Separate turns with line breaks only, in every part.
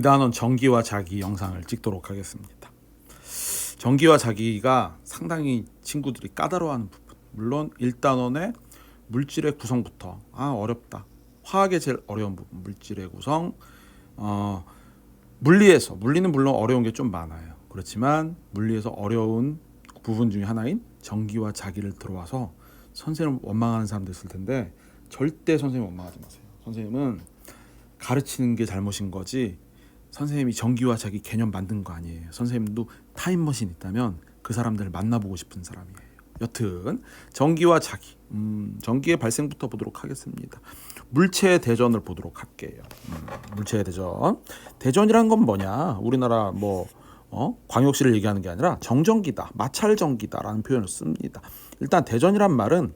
2단원 전기와 자기 영상을 찍도록 하겠습니다. 전기와 자기가 상당히 친구들이 까다로워하는 부분, 물론 1단원의 물질의 구성부터 어렵다. 화학의 제일 어려운 부분, 물질의 구성, 물리는 물론 어려운 게 좀 많아요. 그렇지만 물리에서 어려운 부분 중에 하나인 전기와 자기를 들어와서 선생님을 원망하는 사람도 있을 텐데 절대 선생님 원망하지 마세요. 선생님은 가르치는 게 잘못인 거지 선생님이 전기와 자기 개념 만든 거 아니에요. 선생님도 타임머신 있다면 그 사람들을 만나보고 싶은 사람이에요. 여튼 전기와 자기, 전기의 발생부터 보도록 하겠습니다. 물체의 대전을 보도록 할게요. 물체의 대전. 대전이란 건 뭐냐? 우리나라 광역시를 얘기하는 게 아니라 정전기다, 마찰전기다라는 표현을 씁니다. 일단 대전이란 말은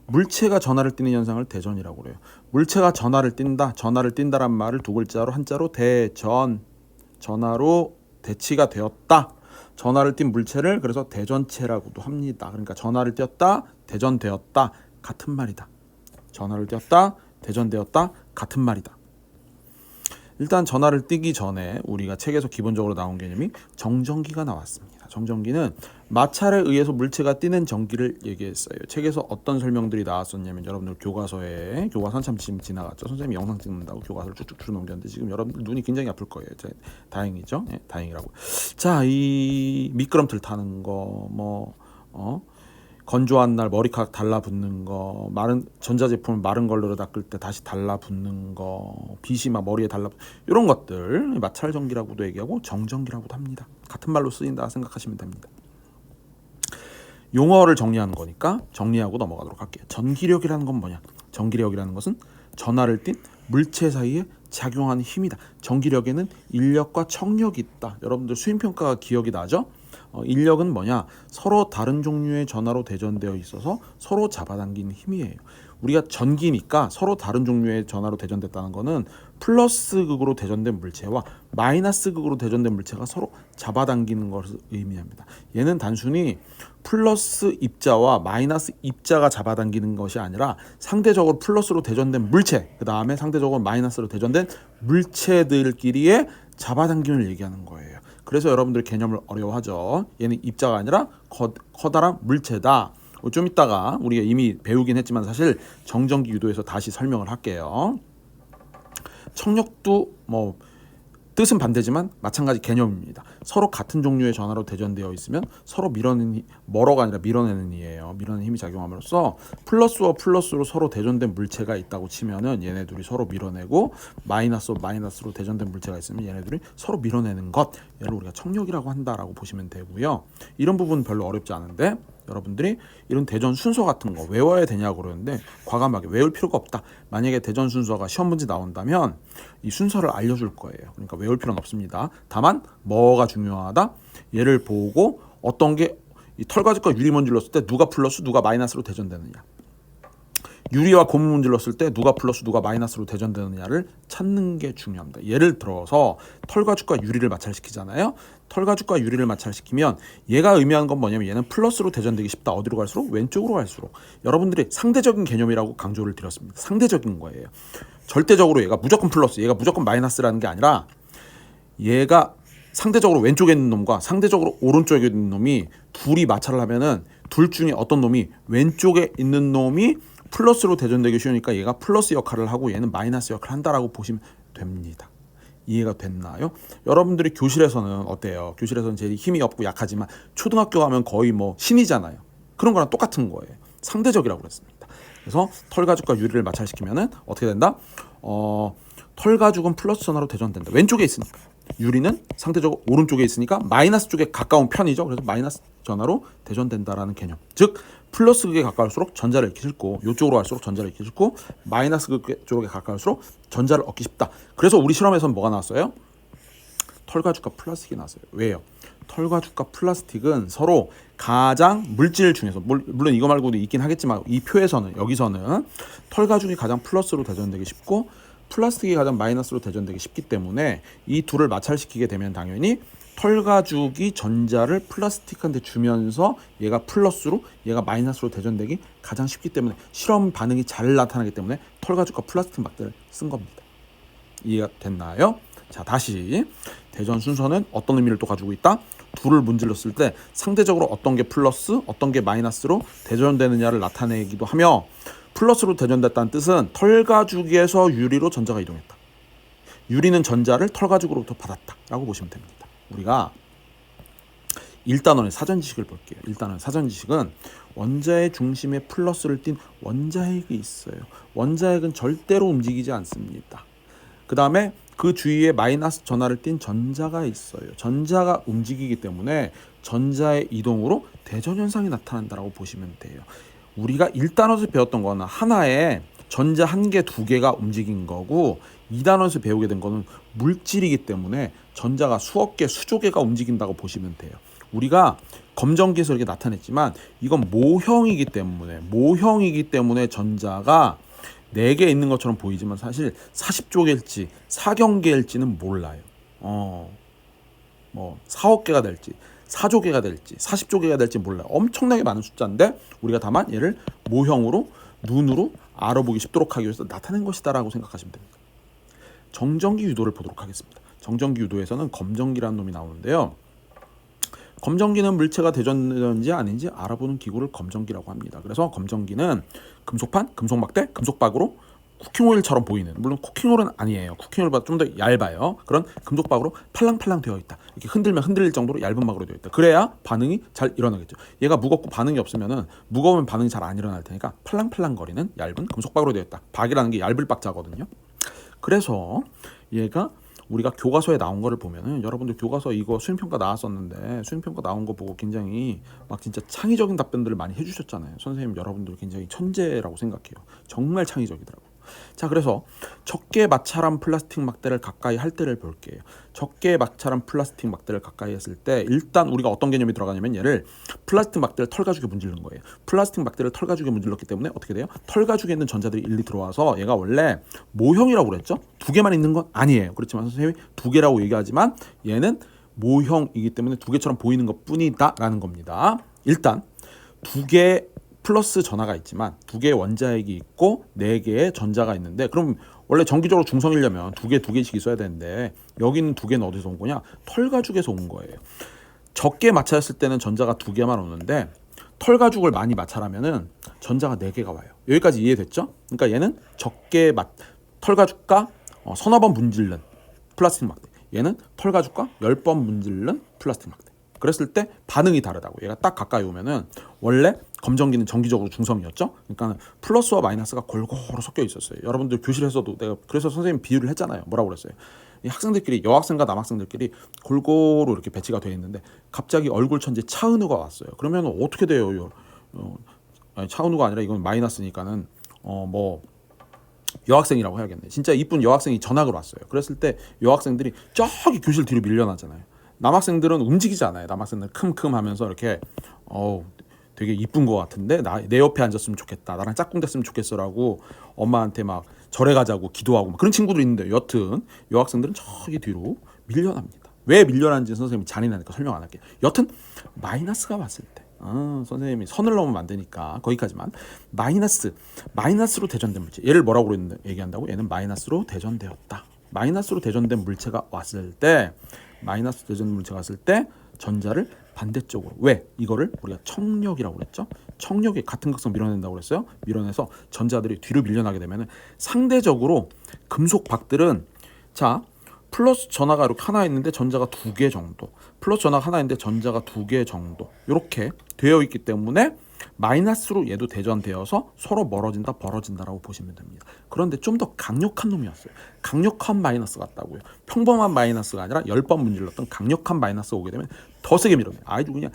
물체가 전하를 띠는 현상을 대전이라고 그래요. 물체가 전하를 띈다란 말을 두 글자로 한자로 대전, 전하로 대치가 되었다. 전하를 띈 물체를 그래서 대전체라고도 합니다. 그러니까 전하를 띄었다, 대전되었다, 같은 말이다. 전하를 띄었다, 대전되었다, 같은 말이다. 일단 전하를 띄기 전에 우리가 책에서 기본적으로 나온 개념이 정전기가 나왔습니다. 정전기는 마찰에 의해서 물체가 띄는 전기를 얘기했어요. 책에서 어떤 설명들이 나왔었냐면 여러분들 교과서에 교과서 한참 지금 지나갔죠. 선생님이 영상 찍는다고 교과서를 쭉쭉 넘겼는데 지금 여러분들 눈이 굉장히 아플 거예요. 다행이죠. 네, 다행이라고. 자, 이 미끄럼틀 타는 거 건조한 날 머리카락 달라붙는 거, 마른 전자제품을 마른 걸로 닦을 때 다시 달라붙는 거, 빛이 막 머리에 이런 것들 마찰전기라고도 얘기하고 정전기라고도 합니다. 같은 말로 쓰인다 생각하시면 됩니다. 용어를 정리하는 거니까 정리하고 넘어가도록 할게요. 전기력이라는 건 뭐냐? 전기력이라는 것은 전하를 띤 물체 사이에 작용하는 힘이다. 전기력에는 인력과 청력이 있다. 여러분들 수행평가가 기억이 나죠? 인력은 뭐냐? 서로 다른 종류의 전하로 대전되어 있어서 서로 잡아당기는 힘이에요. 우리가 전기니까 서로 다른 종류의 전하로 대전됐다는 거는 플러스 극으로 대전된 물체와 마이너스 극으로 대전된 물체가 서로 잡아당기는 것을 의미합니다. 얘는 단순히 플러스 입자와 마이너스 입자가 잡아당기는 것이 아니라 상대적으로 플러스로 대전된 물체, 그 다음에 상대적으로 마이너스로 대전된 물체들끼리의 잡아당김을 얘기하는 거예요. 그래서 여러분들 개념을 어려워하죠. 얘는 입자가 아니라 커다란 물체다. 좀 이따가 우리가 이미 배우긴 했지만 사실 정전기 유도에서 다시 설명을 할게요. 청력도 뜻은 반대지만 마찬가지 개념입니다. 서로 같은 종류의 전하로 대전되어 있으면 서로 멀어가 아니라 밀어내는 이에요. 밀어내는 힘이 작용함으로써 플러스와 플러스로 서로 대전된 물체가 있다고 치면은 얘네들이 서로 밀어내고 마이너스와 마이너스로 대전된 물체가 있으면 얘네들이 서로 밀어내는 것, 얘를 우리가 청력이라고 한다라고 보시면 되고요. 이런 부분 별로 어렵지 않은데 여러분들이 이런 대전 순서 같은 거 외워야 되냐고 그러는데 과감하게 외울 필요가 없다. 만약에 대전 순서가 시험 문제 나온다면 이 순서를 알려줄 거예요. 그러니까 외울 필요는 없습니다. 다만 뭐가 중요하다? 얘를 보고 어떤 게 이 털가죽과 유리 문질렀을 때 누가 플러스 누가 마이너스로 대전되느냐, 유리와 고무 문질렀을 때 누가 플러스 누가 마이너스로 대전되느냐를 찾는 게 중요합니다. 예를 들어서 털가죽과 유리를 마찰시키잖아요. 털가죽과 유리를 마찰시키면 얘가 의미하는 건 뭐냐면 얘는 플러스로 대전되기 쉽다. 어디로 갈수록? 왼쪽으로 갈수록. 여러분들이 상대적인 개념이라고 강조를 드렸습니다. 상대적인 거예요. 절대적으로 얘가 무조건 플러스, 얘가 무조건 마이너스라는 게 아니라 얘가 상대적으로 왼쪽에 있는 놈과 상대적으로 오른쪽에 있는 놈이 둘이 마찰을 하면은 둘 중에 어떤 놈이 왼쪽에 있는 놈이 플러스로 대전되기 쉬우니까 얘가 플러스 역할을 하고 얘는 마이너스 역할을 한다라고 보시면 됩니다. 이해가 됐나요? 여러분들이 교실에서는 어때요? 교실에서는 제일 힘이 없고 약하지만 초등학교 가면 거의 신이잖아요. 그런 거랑 똑같은 거예요. 상대적이라고 그랬습니다. 그래서 털가죽과 유리를 마찰시키면은 어떻게 된다? 털가죽은 플러스 전하로 대전된다. 왼쪽에 있으니까. 유리는 상대적으로 오른쪽에 있으니까 마이너스 쪽에 가까운 편이죠. 그래서 마이너스 전하로 대전된다라는 개념. 즉 플러스 극에 가까울수록 전자를 잃기 싫고 이쪽으로 갈수록 전자를 잃기 싫고 마이너스 극 쪽에 가까울수록 전자를 얻기 쉽다. 그래서 우리 실험에서는 뭐가 나왔어요? 털가죽과 플라스틱이 나왔어요. 왜요? 털가죽과 플라스틱은 서로 가장 물질 중에서 물론 이거 말고도 있긴 하겠지만 이 표에서는 여기서는 털가죽이 가장 플러스로 대전되기 쉽고 플라스틱이 가장 마이너스로 대전되기 쉽기 때문에 이 둘을 마찰시키게 되면 당연히 털가죽이 전자를 플라스틱한테 주면서 얘가 플러스로 얘가 마이너스로 대전되기 가장 쉽기 때문에 실험 반응이 잘 나타나기 때문에 털가죽과 플라스틱 막대를 쓴 겁니다. 이해가 됐나요? 자, 다시 대전 순서는 어떤 의미를 또 가지고 있다? 둘을 문질렀을 때 상대적으로 어떤 게 플러스, 어떤 게 마이너스로 대전되느냐를 나타내기도 하며, 플러스로 대전됐다는 뜻은 털가죽에서 유리로 전자가 이동했다. 유리는 전자를 털가죽으로부터 받았다라고 보시면 됩니다. 우리가 1단원의 사전지식을 볼게요. 1단원의 사전지식은 원자의 중심에 플러스를 띤 원자핵이 있어요. 원자핵은 절대로 움직이지 않습니다. 그 다음에 그 주위에 마이너스 전하를 띤 전자가 있어요. 전자가 움직이기 때문에 전자의 이동으로 대전현상이 나타난다고 보시면 돼요. 우리가 1단원에서 배웠던 거는 하나에 전자 한 개, 두 개가 움직인 거고, 2단원에서 배우게 된 거는 물질이기 때문에 전자가 수억 개, 수조 개가 움직인다고 보시면 돼요. 우리가 검정기에서 이렇게 나타냈지만 이건 모형이기 때문에 전자가 4개 있는 것처럼 보이지만 사실 40조 개일지 4경 개일지는 몰라요. 뭐 4억 개가 될지 4조 개가 될지 40조 개가 될지 몰라요. 엄청나게 많은 숫자인데 우리가 다만 얘를 모형으로 눈으로 알아보기 쉽도록 하기 위해서 나타낸 것이다라고 생각하시면 됩니다. 정전기 유도를 보도록 하겠습니다. 정전기 유도에서는 검전기라는 놈이 나오는데요. 검전기는 물체가 대전되는지 아닌지 알아보는 기구를 검전기라고 합니다. 그래서 검전기는 금속판, 금속막대, 금속박으로 쿠킹오일처럼 보이는, 물론 쿠킹오일은 아니에요. 쿠킹오일보다 좀 더 얇아요. 그런 금속박으로 팔랑팔랑 되어 있다. 이렇게 흔들면 흔들릴 정도로 얇은 막으로 되어 있다. 그래야 반응이 잘 일어나겠죠. 얘가 무겁고 반응이 없으면은, 무거우면 반응이 잘 안 일어날 테니까 팔랑팔랑 거리는 얇은 금속박으로 되어 있다. 박이라는 게 얇을 박자거든요. 그래서 얘가 우리가 교과서에 나온 거를 보면은, 여러분들 교과서 이거 수행평가 나왔었는데 수행평가 나온 거 보고 굉장히 막 진짜 창의적인 답변들을 많이 해주셨잖아요. 선생님 여러분들 굉장히 천재라고 생각해요. 정말 창의적이더라고요. 자, 그래서 적게 마찰한 플라스틱 막대를 가까이 할 때를 볼게요. 적게 마찰한 플라스틱 막대를 가까이 했을 때 일단 우리가 어떤 개념이 들어가냐면, 얘를 플라스틱 막대를 털가죽에 문지르는 거예요. 플라스틱 막대를 털가죽에 문질렀기 때문에 어떻게 돼요? 털가죽에 있는 전자들이 일리 들어와서, 얘가 원래 모형이라고 그랬죠? 2개만 있는 건 아니에요. 그렇지만 선생님이 2개라고 얘기하지만 얘는 모형이기 때문에 2개처럼 보이는 것 뿐이다 라는 겁니다. 일단 2개 플러스 전하가 있지만 2개의 원자핵이 있고 4개의 전자가 있는데, 그럼 원래 정기적으로 중성이려면 2개씩 있어야 되는데 여기는 2개는 어디서 온 거냐? 털가죽에서 온 거예요. 적게 마찰했을 때는 전자가 2개만 오는데 털가죽을 많이 마찰하면은 전자가 4개가 와요. 여기까지 이해됐죠? 그러니까 얘는 적게 털가죽과 서너 번 문질른 플라스틱 막대, 얘는 털가죽과 10번 문질른 플라스틱 막대. 그랬을 때 반응이 다르다고. 얘가 딱 가까이 오면은, 원래 검전기는 정기적으로 중성이었죠. 그러니까 플러스와 마이너스가 골고루 섞여 있었어요. 여러분들 교실에서도 내가 그래서 선생님 비유를 했잖아요. 뭐라고 그랬어요? 이 학생들끼리, 여학생과 남학생들끼리 골고루 이렇게 배치가 되어 있는데 갑자기 얼굴 천재 차은우가 왔어요. 그러면 어떻게 돼요? 아니, 차은우가 아니라 이건 마이너스니까는 뭐 여학생이라고 해야겠네. 진짜 이쁜 여학생이 전학을 왔어요. 그랬을 때 여학생들이 저기 교실 뒤로 밀려나잖아요. 남학생들은 움직이지 않아요. 남학생들은 큼큼 하면서 이렇게 되게 이쁜 것 같은데 내 옆에 앉았으면 좋겠다, 나랑 짝꿍 됐으면 좋겠어라고 엄마한테 막 절에 가자고 기도하고 막 그런 친구들이 있는데, 여튼 여학생들은 저기 뒤로 밀려납니다. 왜 밀려나는지 선생님이 잔인하니까 설명 안 할게요. 여튼 마이너스가 왔을 때, 선생님이 선을 넘으면 안 되니까 거기까지만. 마이너스로 대전된 물체, 얘를 뭐라고 얘기한다고? 얘는 마이너스로 대전되었다. 마이너스로 대전된 물체가 왔을 때, 마이너스 대전 물체가 왔을 때 전자를 반대쪽으로, 왜? 이거를 우리가 청력이라고 그랬죠? 청력이 같은 극성 밀어낸다고 그랬어요? 밀어내서 전자들이 뒤로 밀려나게 되면 상대적으로 금속 박들은, 자, 플러스 전하가 이렇게 하나 있는데 전자가 2개 정도, 플러스 전하가 하나 있는데 전자가 2개 정도, 이렇게 되어 있기 때문에 마이너스로 얘도 대전되어서 서로 멀어진다, 벌어진다라고 보시면 됩니다. 그런데 좀 더 강력한 놈이 왔어요. 강력한 마이너스 같다고요. 평범한 마이너스가 아니라 10번 문질렀던 강력한 마이너스가 오게 되면 더 세게 밀어내요. 아주 그냥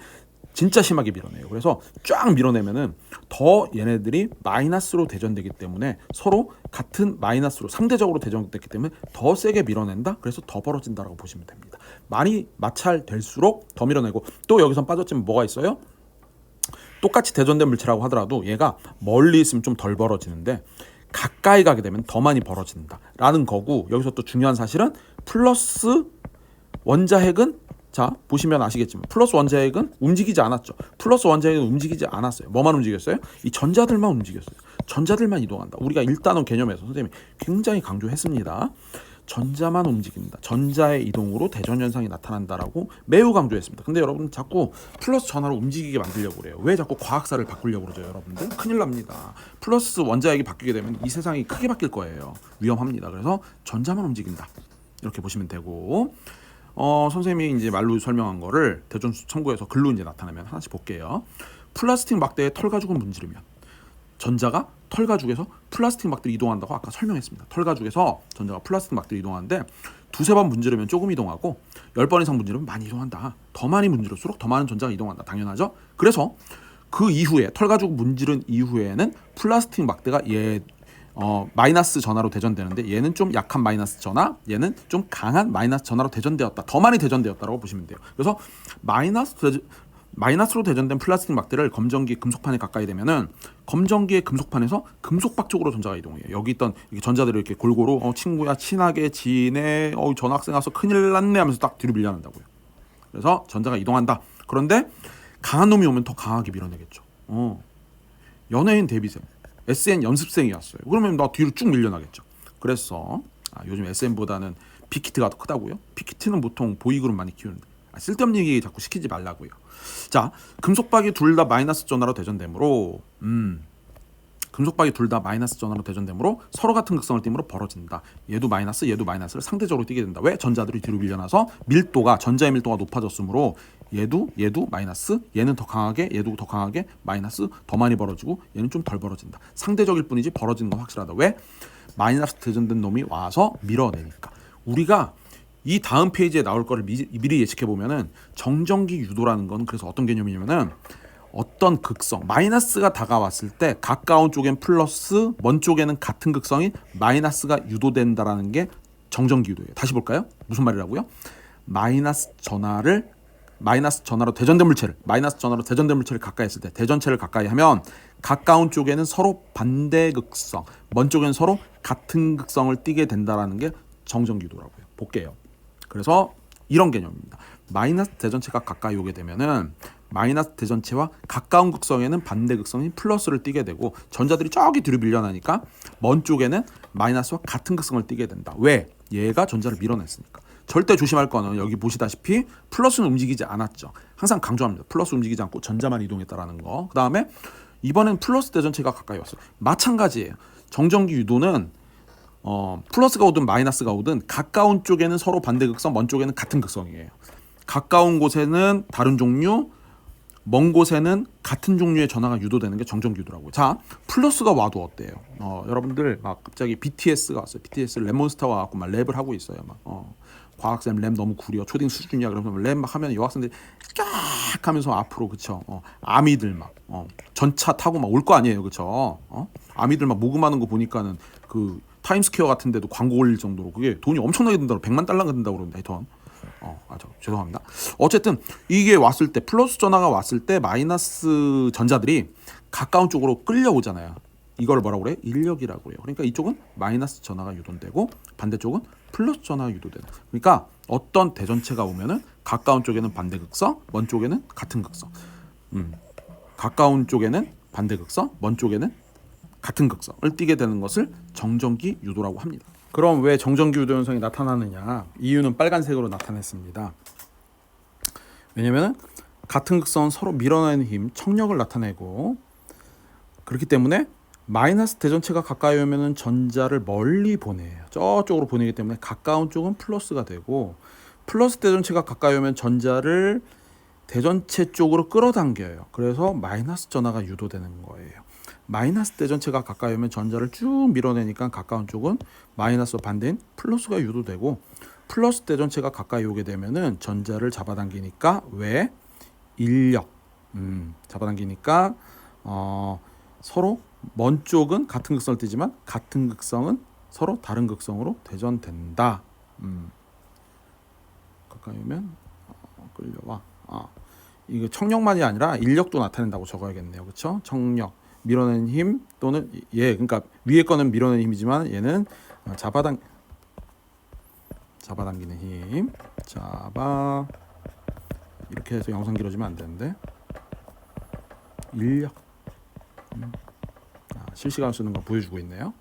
진짜 심하게 밀어내요. 그래서 쫙 밀어내면은 더 얘네들이 마이너스로 대전되기 때문에 서로 같은 마이너스로 상대적으로 대전됐기 때문에 더 세게 밀어낸다. 그래서 더 벌어진다라고 보시면 됩니다. 많이 마찰될수록 더 밀어내고, 또 여기서 빠졌지만 뭐가 있어요? 똑같이 대전된 물체라고 하더라도 얘가 멀리 있으면 좀 덜 벌어지는데 가까이 가게 되면 더 많이 벌어진다라는 거고, 여기서 또 중요한 사실은 플러스 원자핵은, 자 보시면 아시겠지만 플러스 원자핵은 움직이지 않았죠. 플러스 원자핵은 움직이지 않았어요. 뭐만 움직였어요? 이 전자들만 움직였어요. 전자들만 이동한다. 우리가 1단원 개념에서 선생님이 굉장히 강조했습니다. 전자만 움직인다. 전자의 이동으로 대전 현상이 나타난다라고 매우 강조했습니다. 근데 여러분 자꾸 플러스 전하로 움직이게 만들려고 그래요. 왜 자꾸 과학사를 바꾸려고 그러죠, 여러분들? 큰일 납니다. 플러스 원자핵이 바뀌게 되면 이 세상이 크게 바뀔 거예요. 위험합니다. 그래서 전자만 움직인다. 이렇게 보시면 되고, 선생님이 이제 말로 설명한 거를 대전 첨구해서 글로 이제 나타내면 하나씩 볼게요. 플라스틱 막대에 털 가죽을 문지르면 전자가 털 가죽에서 플라스틱 막대로 이동한다고 아까 설명했습니다. 털 가죽에서 전자가 플라스틱 막대로 이동하는데 두세 번 문지르면 조금 이동하고 10번 이상 문지르면 많이 이동한다. 더 많이 문지를수록 더 많은 전자가 이동한다. 당연하죠. 그래서 그 이후에 털 가죽 문지른 이후에는 플라스틱 막대가 마이너스 전하로 대전되는데 얘는 좀 약한 마이너스 전하, 얘는 좀 강한 마이너스 전하로 대전되었다. 더 많이 대전되었다고 보시면 돼요. 그래서 마이너스로 대전된 플라스틱 막대를 검정기 금속판에 가까이 대면은 검정기의 금속판에서 금속박 쪽으로 전자가 이동해요. 여기 있던 전자들을 이렇게 골고루 친구야 친하게 지내 전학생 와서 큰일 났네 하면서 딱 뒤로 밀려난다고요. 그래서 전자가 이동한다. 그런데 강한 놈이 오면 더 강하게 밀어내겠죠. 연예인 데뷔생 SN 연습생이 왔어요. 그러면 나 뒤로 쭉 밀려나겠죠. 그래서 요즘 SN보다는 빅히트가 더 크다고요? 빅히트는 보통 보이그룹 많이 키우는데 쓸데없는 얘기 자꾸 시키지 말라고요. 자, 금속박이 둘 다 마이너스 전하로 대전되므로 금속박이 둘 다 마이너스 전하로 대전되므로 서로 같은 극성을 띠므로 벌어진다. 얘도 마이너스, 얘도 마이너스를 상대적으로 띠게 된다. 왜? 전자들이 뒤로 밀려나서 전자의 밀도가 높아졌으므로 얘도 마이너스, 얘는 더 강하게, 얘도 더 강하게 마이너스 더 많이 벌어지고 얘는 좀 덜 벌어진다. 상대적일 뿐이지 벌어지는 건 확실하다. 왜? 마이너스 대전된 놈이 와서 밀어내니까. 우리가 이 다음 페이지에 나올 거를 미리 예측해 보면은 정전기 유도라는 건 그래서 어떤 개념이냐면은 어떤 극성 마이너스가 다가왔을 때 가까운 쪽엔 플러스, 먼 쪽에는 같은 극성인 마이너스가 유도된다라는 게 정전기 유도예요. 다시 볼까요? 무슨 말이라고요? 마이너스 전하로 대전된 물체를 가까이 했을 때 대전체를 가까이 하면 가까운 쪽에는 서로 반대 극성, 먼 쪽에는 서로 같은 극성을 띠게 된다라는 게 정전기 유도라고요. 볼게요. 그래서 이런 개념입니다. 마이너스 대전체가 가까이 오게 되면은 마이너스 대전체와 가까운 극성에는 반대 극성인 플러스를 띠게 되고 전자들이 저기 뒤로 밀려나니까 먼 쪽에는 마이너스와 같은 극성을 띠게 된다. 왜? 얘가 전자를 밀어냈으니까. 절대 조심할 거는 여기 보시다시피 플러스는 움직이지 않았죠. 항상 강조합니다. 플러스 움직이지 않고 전자만 이동했다라는 거. 그 다음에 이번엔 플러스 대전체가 가까이 왔어요. 마찬가지예요. 정전기 유도는 플러스가 오든 마이너스가 오든 가까운 쪽에는 서로 반대 극성, 먼 쪽에는 같은 극성이에요. 가까운 곳에는 다른 종류, 먼 곳에는 같은 종류의 전하가 유도되는 게 정전기 유도라고요. 자, 플러스가 와도 어때요? 여러분들 막 갑자기 BTS가 왔어요. BTS 레몬스타가 와갖고 막 랩을 하고 있어요. 막 과학쌤 랩 너무 구려 초딩 수준이야. 그러면 랩 막 하면 여학생들이 깍 하면서 앞으로 그쵸? 아미들 막 전차 타고 막 올 거 아니에요, 그쵸? 아미들 막 모금하는 거 보니까는 그 타임스퀘어 같은 데도 광고 올릴 정도로 그게 돈이 엄청나게 든다고 100만 달러가 든다고 그러는데 하여튼 죄송합니다. 어쨌든 이게 왔을 때 플러스 전화가 왔을 때 마이너스 전자들이 가까운 쪽으로 끌려오잖아요. 이걸 뭐라고 그래? 인력이라고 그래요. 그러니까 이쪽은 마이너스 전화가 유도되고 반대쪽은 플러스 전화가 유도되는. 그러니까 어떤 대전체가 오면은 가까운 쪽에는 반대 극성, 먼 쪽에는 같은 극성. 가까운 쪽에는 반대 극성, 먼 쪽에는 같은 극성을 띠게 되는 것을 정전기 유도라고 합니다. 그럼 왜 정전기 유도 현상이 나타나느냐? 이유는 빨간색으로 나타냈습니다. 왜냐면은 같은 극성은 서로 밀어내는 힘, 청력을 나타내고 그렇기 때문에 마이너스 대전체가 가까이 오면은 전자를 멀리 보내요. 저쪽으로 보내기 때문에 가까운 쪽은 플러스가 되고 플러스 대전체가 가까이 오면 전자를 대전체 쪽으로 끌어당겨요. 그래서 마이너스 전하가 유도되는 거예요. 마이너스 대전체가 가까이 오면 전자를 쭉 밀어내니까 가까운 쪽은 마이너스 반대인 플러스가 유도되고 플러스 대전체가 가까이 오게 되면은 전자를 잡아당기니까 왜? 인력. 잡아당기니까 서로 먼 쪽은 같은 극성을 띠지만 같은 극성은 서로 다른 극성으로 대전된다. 가까이 오면 끌려와. 이거 청력만이 아니라 인력도 나타낸다고 적어야겠네요. 그렇죠? 청력. 밀어내는 힘 또는 그러니까 위에 거는 밀어내는 힘이지만 얘는 잡아당기는 힘. 이렇게 해서 영상 길어지면 안 되는데 인력. 실시간 쓰는 거 보여주고 있네요.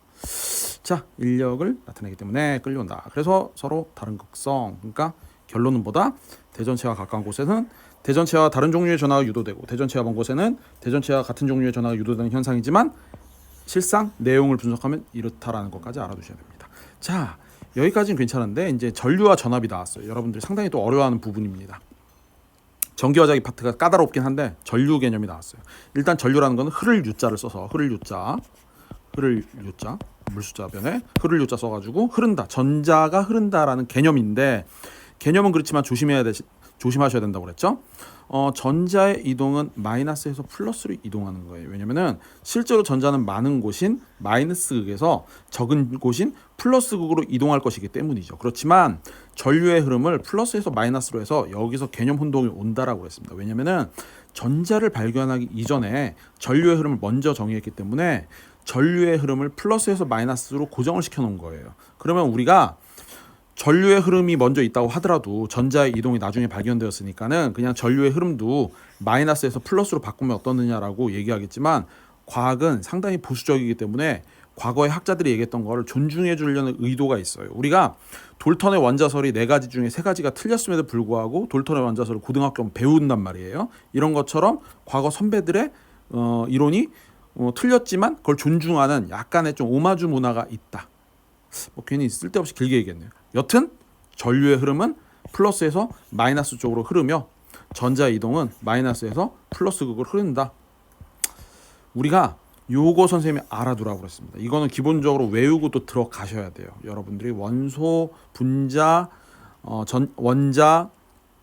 자, 인력을 나타내기 때문에 끌려온다. 그래서 서로 다른 극성. 그러니까 결론은 뭐다? 대전체와 가까운 곳에는 대전체와 다른 종류의 전하가 유도되고 대전체와 먼 곳에는 대전체와 같은 종류의 전하가 유도되는 현상이지만 실상 내용을 분석하면 이렇다라는 것까지 알아두셔야 됩니다. 자, 여기까지는 괜찮은데 이제 전류와 전압이 나왔어요. 여러분들이 상당히 또 어려워하는 부분입니다. 전기화작이 파트가 까다롭긴 한데 전류 개념이 나왔어요. 일단 전류라는 거는 흐를 유자를 써서 흐를 유자 물숫자 변에 흐를 유자 써가지고 흐른다, 전자가 흐른다라는 개념인데 개념은 그렇지만 조심하셔야 된다고 그랬죠. 전자의 이동은 마이너스에서 플러스로 이동하는 거예요. 왜냐면은 실제로 전자는 많은 곳인 마이너스 극에서 적은 곳인 플러스 극으로 이동할 것이기 때문이죠. 그렇지만 전류의 흐름을 플러스에서 마이너스로 해서 여기서 개념 혼동이 온다라고 했습니다. 왜냐면은 전자를 발견하기 이전에 전류의 흐름을 먼저 정의했기 때문에 전류의 흐름을 플러스에서 마이너스로 고정을 시켜 놓은 거예요. 그러면 우리가 전류의 흐름이 먼저 있다고 하더라도 전자의 이동이 나중에 발견되었으니까는 그냥 전류의 흐름도 마이너스에서 플러스로 바꾸면 어떻느냐라고 얘기하겠지만 과학은 상당히 보수적이기 때문에 과거의 학자들이 얘기했던 거를 존중해 주려는 의도가 있어요. 우리가 돌턴의 원자설이 4가지 중에 3가지가 틀렸음에도 불구하고 돌턴의 원자설을 고등학교 배운단 말이에요. 이런 것처럼 과거 선배들의 이론이 틀렸지만 그걸 존중하는 약간의 좀 오마주 문화가 있다. 괜히 쓸데없이 길게 얘기했네요. 여튼 전류의 흐름은 플러스에서 마이너스 쪽으로 흐르며 전자 이동은 마이너스에서 플러스 극으로 흐른다. 우리가 요거 선생님이 알아두라고 그랬습니다. 이거는 기본적으로 외우고 또 들어가셔야 돼요. 여러분들이 원소, 분자, 원자,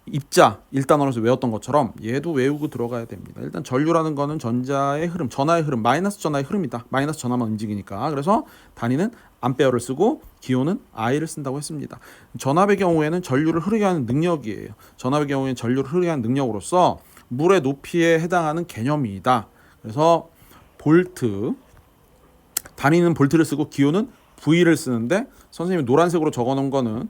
입자 1단원에서 외웠던 것처럼 얘도 외우고 들어가야 됩니다. 일단 전류라는 거는 전자의 흐름, 전하의 흐름, 마이너스 전하의 흐름이다. 마이너스 전하만 움직이니까. 그래서 단위는 암페어를 쓰고 기호는 I를 쓴다고 했습니다. 전압의 경우에는 전류를 흐르게 하는 능력이에요. 전압의 경우에는 전류를 흐르게 하는 능력으로서 물의 높이에 해당하는 개념이다. 그래서 볼트, 단위는 볼트를 쓰고 기호는 V를 쓰는데 선생님이 노란색으로 적어놓은 거는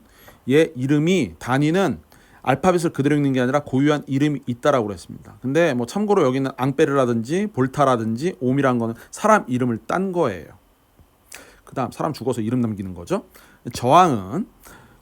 얘 이름이 단위는 알파벳을 그대로 읽는 게 아니라 고유한 이름이 있다라고 그랬습니다. 근데 뭐 참고로 여기는 앙페르라든지 볼타라든지 옴이라는 거는 사람 이름을 딴 거예요. 그다음 사람 죽어서 이름 남기는 거죠. 저항은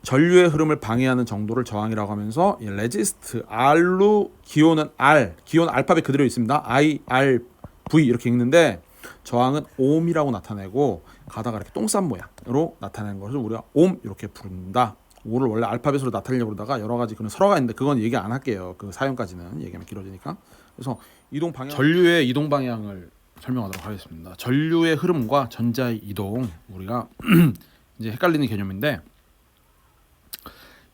전류의 흐름을 방해하는 정도를 저항이라고 하면서 레지스트 R로 기호는 R, 기호는 알파벳 그대로 있습니다. I, R, V 이렇게 읽는데 저항은 옴이라고 나타내고 가다가 이렇게 똥싼 모양으로 나타내는 것을 우리가 옴 이렇게 부른다. 5를 원래 알파벳으로 나타내려고 그러다가 여러 가지 그런 설화가 있는데 그건 얘기 안 할게요. 그 사용까지는 얘기하면 길어지니까. 그래서 이동 방향, 전류의 이동 방향을 설명하도록 하겠습니다. 전류의 흐름과 전자의 이동, 우리가 이제 헷갈리는 개념인데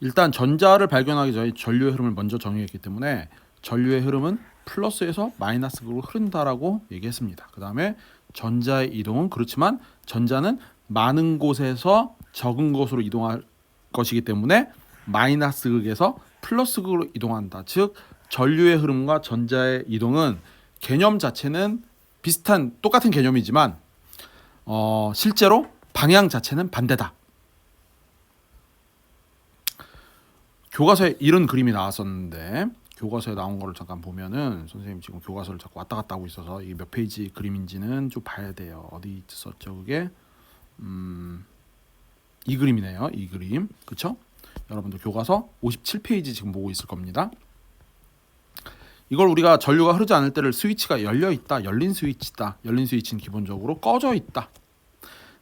일단 전자를 발견하기 전에 전류의 흐름을 먼저 정의했기 때문에 전류의 흐름은 플러스에서 마이너스로 흐른다라고 얘기했습니다. 그 다음에 전자의 이동은 그렇지만 전자는 많은 곳에서 적은 곳으로 이동할 것이기 때문에 마이너스 극에서 플러스 극으로 이동한다. 즉 전류의 흐름과 전자의 이동은 개념 자체는 비슷한 똑같은 개념이지만 실제로 방향 자체는 반대다. 교과서에 이런 그림이 나왔었는데 교과서에 나온 거를 잠깐 보면은 선생님 지금 교과서를 자꾸 왔다 갔다 하고 있어서 이게 몇 페이지 그림인지는 좀 봐야 돼요. 어디 있었죠 그게? 이 그림이네요. 이 그림. 그쵸? 여러분들 교과서 57페이지 지금 보고 있을 겁니다. 이걸 우리가 전류가 흐르지 않을 때를 스위치가 열려있다. 열린 스위치다. 열린 스위치는 기본적으로 꺼져 있다.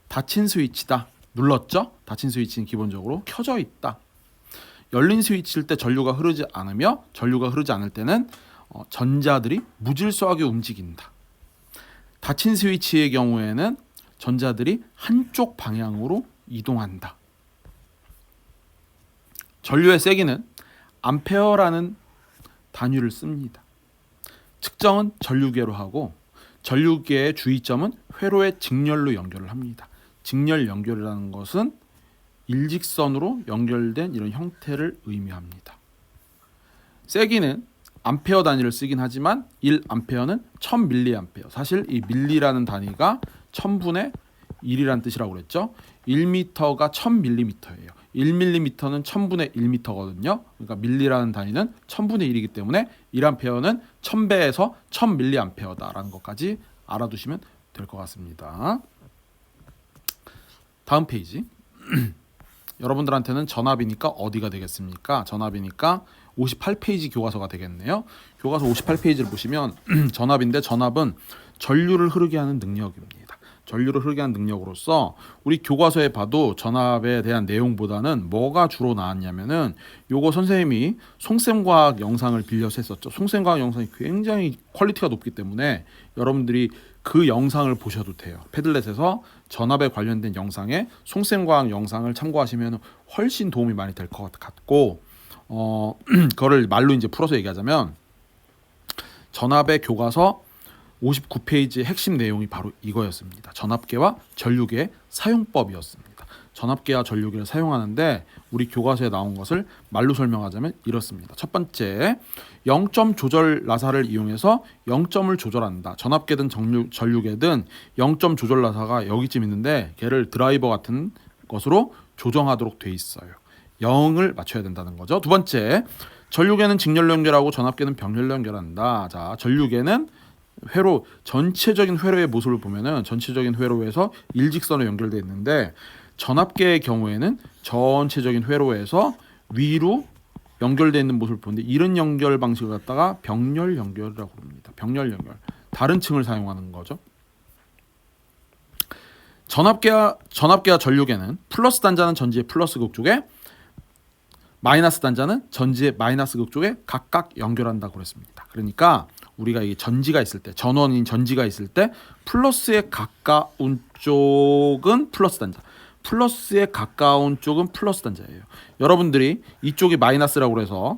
닫힌 스위치다. 눌렀죠? 닫힌 스위치는 기본적으로 켜져 있다. 열린 스위치일 때 전류가 흐르지 않으며 전류가 흐르지 않을 때는 전자들이 무질서하게 움직인다. 닫힌 스위치의 경우에는 전자들이 한쪽 방향으로 이동한다. 전류의 세기는 암페어라는 단위를 씁니다. 측정은 전류계로 하고 전류계의 주의점은 회로의 직렬로 연결을 합니다. 직렬 연결이라는 것은 일직선으로 연결된 이런 형태를 의미합니다. 세기는 암페어 단위를 쓰긴 하지만 1암페어는 1000mA. 사실 이 밀리라는 단위가 1000분의 1이라는 뜻이라고 그랬죠. 1m가 1000mm예요. 1mm는 1000분의 1m거든요. 그러니까 밀리라는 단위는 1000분의 1이기 때문에 1암페어는 1000배에서 1000mA다라는 것까지 알아두시면 될 것 같습니다. 다음 페이지. 여러분들한테는 전압이니까 어디가 되겠습니까? 전압이니까 58페이지 교과서가 되겠네요. 교과서 58페이지를 보시면 전압인데 전압은 전류를 흐르게 하는 능력입니다. 전류를 흐르게 하는 능력으로서 우리 교과서에 봐도 전압에 대한 내용보다는 뭐가 주로 나왔냐면은 요거 선생님이 송쌤과학 영상을 빌려서 했었죠. 송쌤과학 영상이 굉장히 퀄리티가 높기 때문에 여러분들이 그 영상을 보셔도 돼요. 패들렛에서 전압에 관련된 영상에 송쌤과학 영상을 참고하시면 훨씬 도움이 많이 될 것 같고 그거를 말로 이제 풀어서 얘기하자면 전압의 교과서 59페이지의 핵심 내용이 바로 이거였습니다. 전압계와 전류계의 사용법이었습니다. 전압계와 전류계를 사용하는데 우리 교과서에 나온 것을 말로 설명하자면 이렇습니다. 첫 번째, 0점 조절 나사를 이용해서 0점을 조절한다. 전압계든 전류계든 0점 조절 나사가 여기쯤 있는데 걔를 드라이버 같은 것으로 조정하도록 돼 있어요. 0을 맞춰야 된다는 거죠. 두 번째, 전류계는 직렬로 연결하고 전압계는 병렬로 연결한다. 자, 전류계는 회로, 전체적인 회로의 모습을 보면은 전체적인 회로에서 일직선으로 연결되어 있는데 전압계의 경우에는 전체적인 회로에서 위로 연결되어 있는 모습을 보는데 이런 연결 방식을 갖다가 병렬 연결이라고 합니다. 병렬 연결. 다른 층을 사용하는 거죠. 전압계와 전류계는 플러스 단자는 전지의 플러스 극 쪽에 마이너스 단자는 전지의 마이너스 극 쪽에 각각 연결한다고 그랬습니다. 그러니까 우리가 이 전지가 있을 때, 전원인 전지가 있을 때 플러스에 가까운 쪽은 플러스 단자, 플러스에 가까운 쪽은 플러스 단자예요. 여러분들이 이쪽이 마이너스라고 해서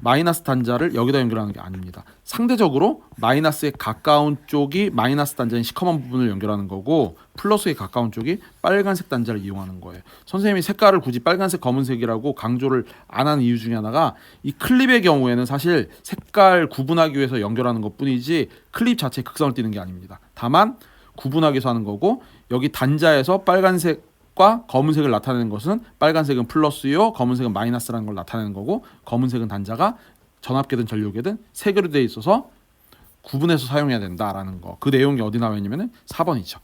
마이너스 단자를 여기다 연결하는 게 아닙니다. 상대적으로 마이너스에 가까운 쪽이 마이너스 단자인 시커먼 부분을 연결하는 거고 플러스에 가까운 쪽이 빨간색 단자를 이용하는 거예요. 선생님이 색깔을 굳이 빨간색, 검은색이라고 강조를 안 하는 이유 중에 하나가 이 클립의 경우에는 사실 색깔 구분하기 위해서 연결하는 것뿐이지 클립 자체에 극성을 띠는 게 아닙니다. 다만 구분하기 위해서 하는 거고 여기 단자에서 빨간색과 검은색을 나타내는 것은 빨간색은 플러스요, 검은색은 마이너스라는 걸 나타내는 거고 검은색은 단자가 전압계든 전류계든 색으로 되어 있어서 구분해서 사용해야 된다라는 거. 그 내용이 어디 나와 있냐면은 4번이죠.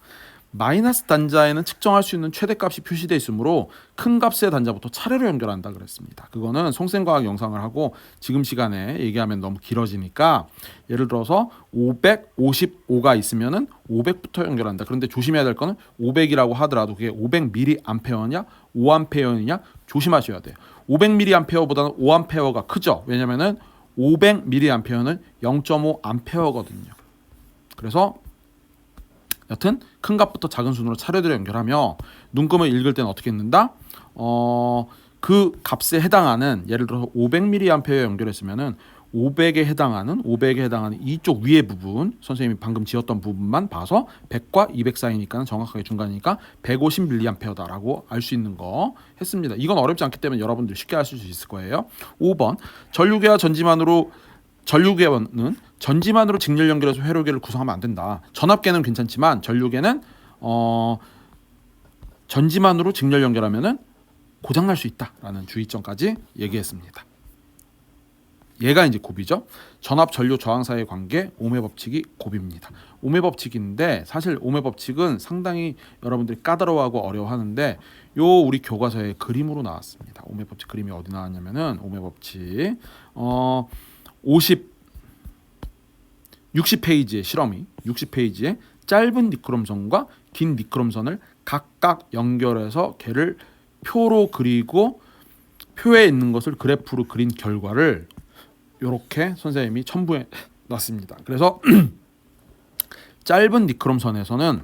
마이너스 단자에는 측정할 수 있는 최대값이 표시되어 있으므로 큰 값의 단자부터 차례로 연결한다 그랬습니다. 그거는 송생과학 영상을 하고 지금 시간에 얘기하면 너무 길어지니까 예를 들어서 555가 있으면은 500부터 연결한다. 그런데 조심해야 될 거는 500이라고 하더라도 그게 500mA냐 5A냐 조심하셔야 돼요. 500mA보다는 5A가 크죠. 왜냐면은 500mA는 0.5A거든요. 그래서 여튼 큰 값부터 작은 순으로 차례대로 연결하며 눈금을 읽을 때는 어떻게 읽는다? 그 값에 해당하는 예를 들어서 500mA에 연결했으면은 500에 해당하는 이쪽 위에 부분 선생님이 방금 지었던 부분만 봐서 100과 200 사이니까 정확하게 중간이니까 150mA다라고 알 수 있는 거 했습니다. 이건 어렵지 않기 때문에 여러분들 쉽게 하실 수 있을 거예요. 5번 전류계와 전류계는 전지만으로 직렬 연결해서 회로계를 구성하면 안 된다. 전압계는 괜찮지만 전류계는 전지만으로 직렬 연결하면은 고장날 수 있다라는 주의점까지 얘기했습니다. 얘가 이제 곱이죠. 전압, 전류, 저항 사이의 관계, 오음의 법칙이 곱입니다. 오음의 법칙인데 사실 오음의 법칙은 상당히 여러분들이 까다로워하고 어려워하는데 요 우리 교과서에 그림으로 나왔습니다. 오음의 법칙 그림이 어디 나왔냐면은 오음의 법칙 60페이지의 실험이 60페이지에 짧은 니크롬선과 긴 니크롬선을 각각 연결해서 걔를 표로 그리고 표에 있는 것을 그래프로 그린 결과를 이렇게 선생님이 첨부해 놨습니다. 그래서 짧은 니크롬선에서는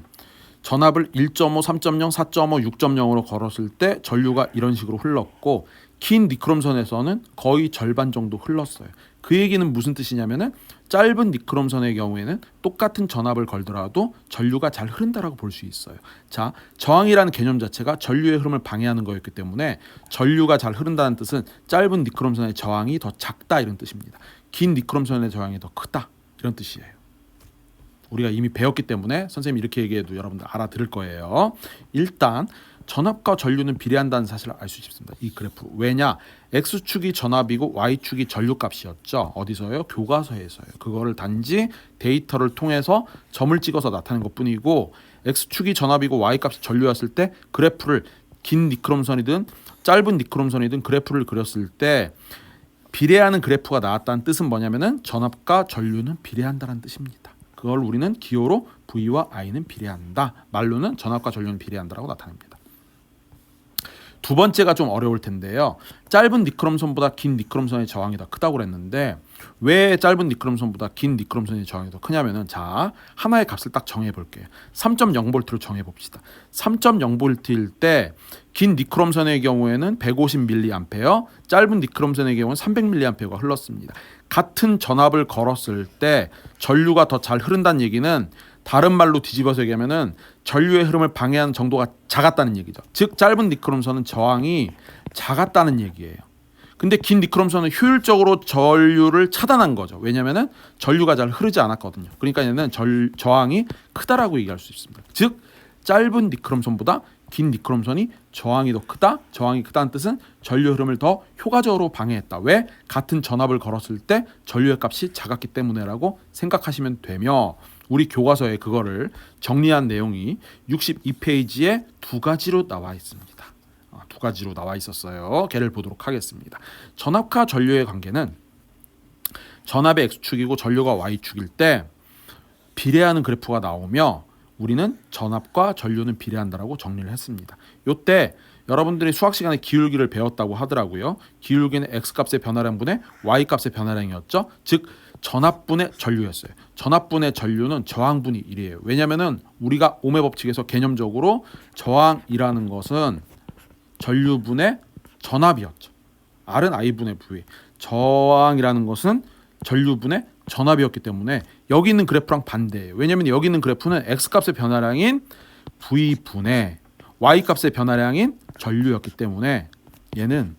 전압을 1.5, 3.0, 4.5, 6.0으로 걸었을 때 전류가 이런 식으로 흘렀고 긴 니크롬선에서는 거의 절반 정도 흘렀어요. 그 얘기는 무슨 뜻이냐면은 짧은 니크롬선의 경우에는 똑같은 전압을 걸더라도 전류가 잘 흐른다라고 볼 수 있어요. 자, 저항이라는 개념 자체가 전류의 흐름을 방해하는 거였기 때문에 전류가 잘 흐른다는 뜻은 짧은 니크롬선의 저항이 더 작다 이런 뜻입니다. 긴 니크롬선의 저항이 더 크다 이런 뜻이에요. 우리가 이미 배웠기 때문에 선생님이 이렇게 얘기해도 여러분들 알아들을 거예요. 일단 전압과 전류는 비례한다는 사실을 알 수 있습니다. 이 그래프. 왜냐? X축이 전압이고 Y축이 전류값이었죠. 어디서요? 교과서에서요. 그거를 단지 데이터를 통해서 점을 찍어서 나타낸 것뿐이고 X축이 전압이고 Y값이 전류였을 때 그래프를 긴 니크롬선이든 짧은 니크롬선이든 그래프를 그렸을 때 비례하는 그래프가 나왔다는 뜻은 뭐냐면은 전압과 전류는 비례한다는 뜻입니다. 그걸 우리는 기호로 V와 I는 비례한다. 말로는 전압과 전류는 비례한다라고 나타냅니다. 두 번째가 좀 어려울 텐데요. 짧은 니크롬선보다 긴 니크롬선의 저항이 더 크다고 그랬는데 왜 짧은 니크롬선보다 긴 니크롬선의 저항이 더 크냐면은 자, 하나의 값을 딱 정해 볼게요. 3.0V로 정해 봅시다. 3.0V일 때 긴 니크롬선의 경우에는 150mA, 짧은 니크롬선의 경우는 300mA가 흘렀습니다. 같은 전압을 걸었을 때 전류가 더 잘 흐른다는 얘기는 다른 말로 뒤집어서 얘기하면은 전류의 흐름을 방해하는 정도가 작았다는 얘기죠. 즉 짧은 니크롬선은 저항이 작았다는 얘기예요. 근데 긴 니크롬선은 효율적으로 전류를 차단한 거죠. 왜냐면은 전류가 잘 흐르지 않았거든요. 그러니까 얘는 저항이 크다라고 얘기할 수 있습니다. 즉 짧은 니크롬선보다 긴 니크롬선이 저항이 더 크다. 저항이 크다는 뜻은 전류 흐름을 더 효과적으로 방해했다. 왜? 같은 전압을 걸었을 때 전류의 값이 작았기 때문에라고 생각하시면 되며 우리 교과서에 그거를 정리한 내용이 62페이지에 두 가지로 나와 있습니다. 두 가지로 나와 있었어요. 걔를 보도록 하겠습니다. 전압과 전류의 관계는 전압이 X축이고 전류가 Y축일 때 비례하는 그래프가 나오며 우리는 전압과 전류는 비례한다라고 정리를 했습니다. 요때 여러분들이 수학 시간에 기울기를 배웠다고 하더라고요. 기울기는 X값의 변화량분의 Y값의 변화량이었죠. 즉 전압분의 전류였어요. 전압분의 전류는 저항분이 1이에요. 왜냐면은 우리가 오음의 법칙에서 개념적으로 저항이라는 것은 전류분의 전압이었죠. R은 I분의 V. 저항이라는 것은 전류분의 전압이었기 때문에 여기 있는 그래프랑 반대예요. 왜냐면 여기 있는 그래프는 X값의 변화량인 V분의 Y값의 변화량인 전류였기 때문에 얘는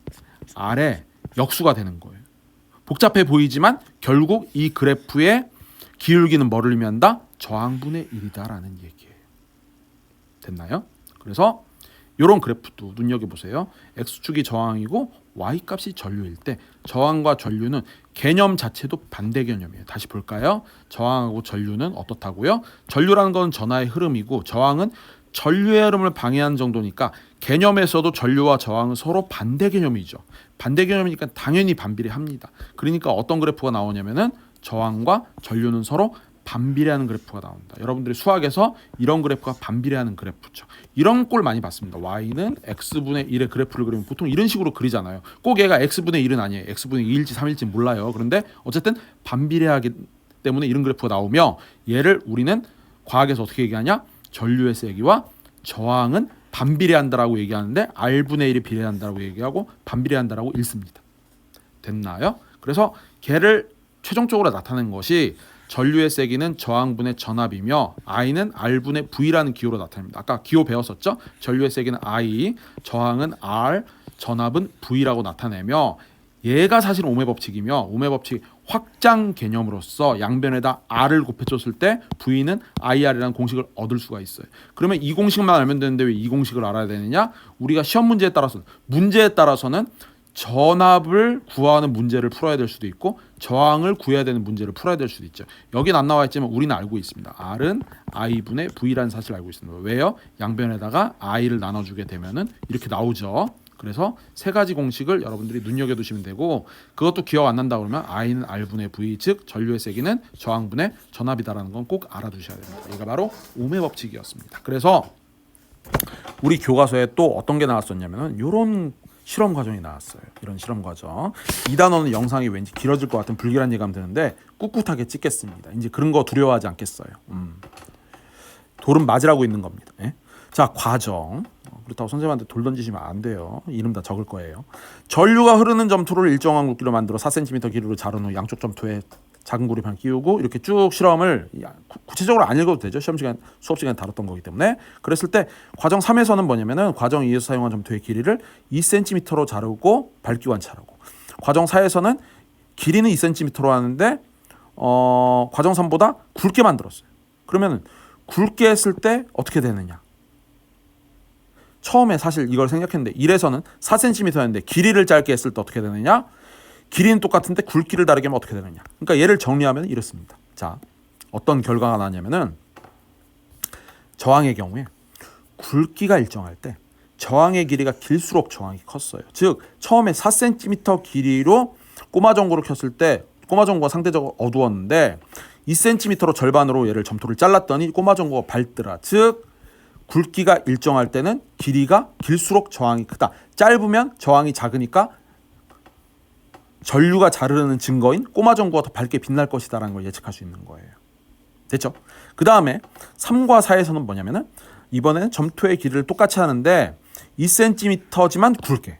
R의 역수가 되는 거예요. 복잡해 보이지만 결국 이 그래프의 기울기는 뭐를 의미한다? 저항분의 1이다라는 얘기예요. 됐나요? 그래서 이런 그래프도 눈여겨보세요. X축이 저항이고 Y값이 전류일 때 저항과 전류는 개념 자체도 반대 개념이에요. 다시 볼까요? 저항하고 전류는 어떻다고요? 전류라는 건 전하의 흐름이고 저항은 전류의 흐름을 방해하는 정도니까 개념에서도 전류와 저항은 서로 반대 개념이죠. 반대 개념이니까 당연히 반비례합니다. 그러니까 어떤 그래프가 나오냐면은 저항과 전류는 서로 반비례하는 그래프가 나온다. 여러분들이 수학에서 이런 그래프가 반비례하는 그래프죠. 이런 꼴 많이 봤습니다. Y는 X분의 1의 그래프를 그리면 보통 이런 식으로 그리잖아요. 꼭 얘가 X분의 1은 아니에요. X분의 2일지 3일지 몰라요. 그런데 어쨌든 반비례하기 때문에 이런 그래프가 나오며 얘를 우리는 과학에서 어떻게 얘기하냐? 전류의 세기와 저항은 반비례한다라고 얘기하는데 R분의 1이 비례한다라고 얘기하고 반비례한다라고 읽습니다. 됐나요? 그래서 걔를 최종적으로 나타낸 것이 전류의 세기는 저항분의 전압이며 I는 R분의 V라는 기호로 나타납니다. 아까 기호 배웠었죠? 전류의 세기는 I, 저항은 R, 전압은 V라고 나타내며 얘가 사실 오음의 법칙이며 오음의 법칙 확장 개념으로서 양변에다 R을 곱해줬을 때 V는 IR이라는 공식을 얻을 수가 있어요. 그러면 이 공식만 알면 되는데 왜 이 공식을 알아야 되느냐? 우리가 시험 문제에 따라서는 전압을 구하는 문제를 풀어야 될 수도 있고 저항을 구해야 되는 문제를 풀어야 될 수도 있죠. 여긴 안 나와 있지만 우리는 알고 있습니다. R은 I분의 V라는 사실을 알고 있습니다. 왜요? 양변에다가 I를 나눠주게 되면은 이렇게 나오죠. 그래서 세 가지 공식을 여러분들이 눈여겨두시면 되고 그것도 기억 안 난다 그러면 I는 R분의 V 즉 전류의 세기는 저항분의 전압이다라는 건 꼭 알아두셔야 됩니다. 이가 바로 오음의 법칙이었습니다. 그래서 우리 교과서에 또 어떤 게 나왔었냐면은 이런 실험 과정이 나왔어요. 이런 실험 과정. 이 단어는 영상이 왠지 길어질 것 같은 불길한 예감 드는데 꿋꿋하게 찍겠습니다. 이제 그런 거 두려워하지 않겠어요. 돌은 맞으라고 있는 겁니다. 예? 자, 과정. 그렇다고 선생님한테 돌 던지시면 안 돼요. 이름 다 적을 거예요. 전류가 흐르는 점토를 일정한 굵기로 만들어 4cm 길이로 자른 후 양쪽 점토에 작은 고리판 끼우고 이렇게 쭉 실험을 구체적으로 안 읽어도 되죠. 수업 시간에 다뤘던 거기 때문에. 그랬을 때 과정 3에서는 뭐냐면은 과정 2에서 사용한 점토의 길이를 2cm로 자르고 밝기 관찰하고 과정 4에서는 길이는 2cm로 하는데 과정 3보다 굵게 만들었어요. 그러면 굵게 했을 때 어떻게 되느냐? 처음에 사실 이걸 생각했는데 1에서는 4cm였는데 길이를 짧게 했을 때 어떻게 되느냐? 길이는 똑같은데 굵기를 다르게 하면 어떻게 되느냐? 그러니까 얘를 정리하면 이렇습니다. 자, 어떤 결과가 나냐면은 저항의 경우에 굵기가 일정할 때 저항의 길이가 길수록 저항이 컸어요. 즉 처음에 4cm 길이로 꼬마 전구를 켰을 때 꼬마 전구가 상대적으로 어두웠는데 2cm로 절반으로 얘를 점토를 잘랐더니 꼬마 전구가 밝더라. 즉 굵기가 일정할 때는 길이가 길수록 저항이 크다. 짧으면 저항이 작으니까 전류가 잘 흐르는 증거인 꼬마 전구가 더 밝게 빛날 것이다라는 걸 예측할 수 있는 거예요. 됐죠? 그 다음에 3과 4에서는 뭐냐면은 이번에는 점토의 길이를 똑같이 하는데 2cm지만 굵게.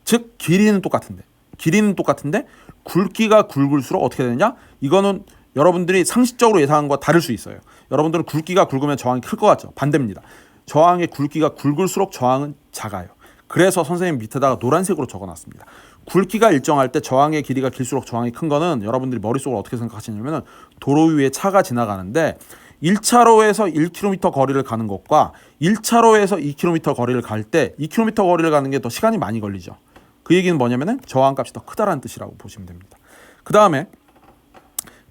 즉 길이는 똑같은데 굵기가 굵을수록 어떻게 되느냐? 이거는 여러분들이 상식적으로 예상한 것과 다를 수 있어요. 여러분들은 굵기가 굵으면 저항이 클 것 같죠? 반대입니다. 저항의 굵기가 굵을수록 저항은 작아요. 그래서 선생님 밑에다가 노란색으로 적어놨습니다. 굵기가 일정할 때 저항의 길이가 길수록 저항이 큰 거는 여러분들이 머릿속으로 어떻게 생각하시냐면 도로 위에 차가 지나가는데 1차로에서 1km 거리를 가는 것과 1차로에서 2km 거리를 갈 때 2km 거리를 가는 게 더 시간이 많이 걸리죠. 그 얘기는 뭐냐면은 저항값이 더 크다라는 뜻이라고 보시면 됩니다. 그 다음에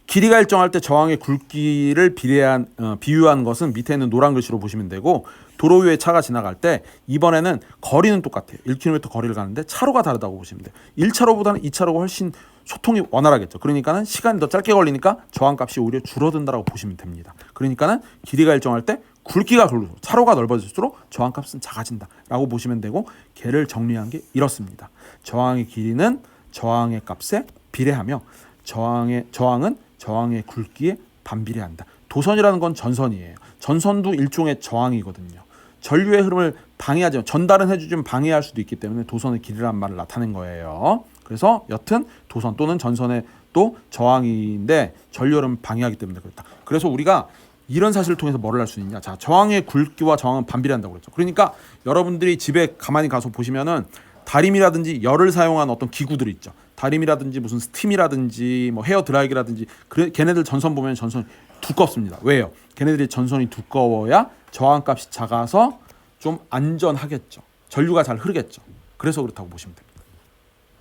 길이가 일정할 때 저항의 굵기를 비유한 것은 밑에 있는 노란 글씨로 보시면 되고 도로 위에 차가 지나갈 때 이번에는 거리는 똑같아요. 1km 거리를 가는데 차로가 다르다고 보시면 돼요. 1차로보다는 2차로가 훨씬 소통이 원활하겠죠. 그러니까는 시간이 더 짧게 걸리니까 저항값이 오히려 줄어든다라고 보시면 됩니다. 그러니까는 길이가 일정할 때 굵기가 굵을수록 차로가 넓어질수록 저항값은 작아진다라고 보시면 되고 걔를 정리한 게 이렇습니다. 저항의 길이는 저항의 값에 비례하며 저항은 저항의 굵기에 반비례한다. 도선이라는 건 전선이에요. 전선도 일종의 저항이거든요. 전류의 흐름을 방해하지만 전달은 해주지만 방해할 수도 있기 때문에 도선의 길이라는 말을 나타낸 거예요. 그래서 여튼 도선 또는 전선의 또 저항인데 전류 흐름을 방해하기 때문에 그렇다. 그래서 우리가 이런 사실을 통해서 뭐를 할 수 있냐? 자, 저항의 굵기와 저항은 반비례한다고 그랬죠. 그러니까 여러분들이 집에 가만히 가서 보시면은 다림이라든지 열을 사용한 어떤 기구들이 있죠. 다림이라든지 무슨 스팀이라든지 뭐 헤어 드라이기라든지 걔네들 전선 보면 전선이 두껍습니다. 왜요? 걔네들이 전선이 두꺼워야 저항값이 작아서 좀 안전하겠죠. 전류가 잘 흐르겠죠. 그래서 그렇다고 보시면 됩니다.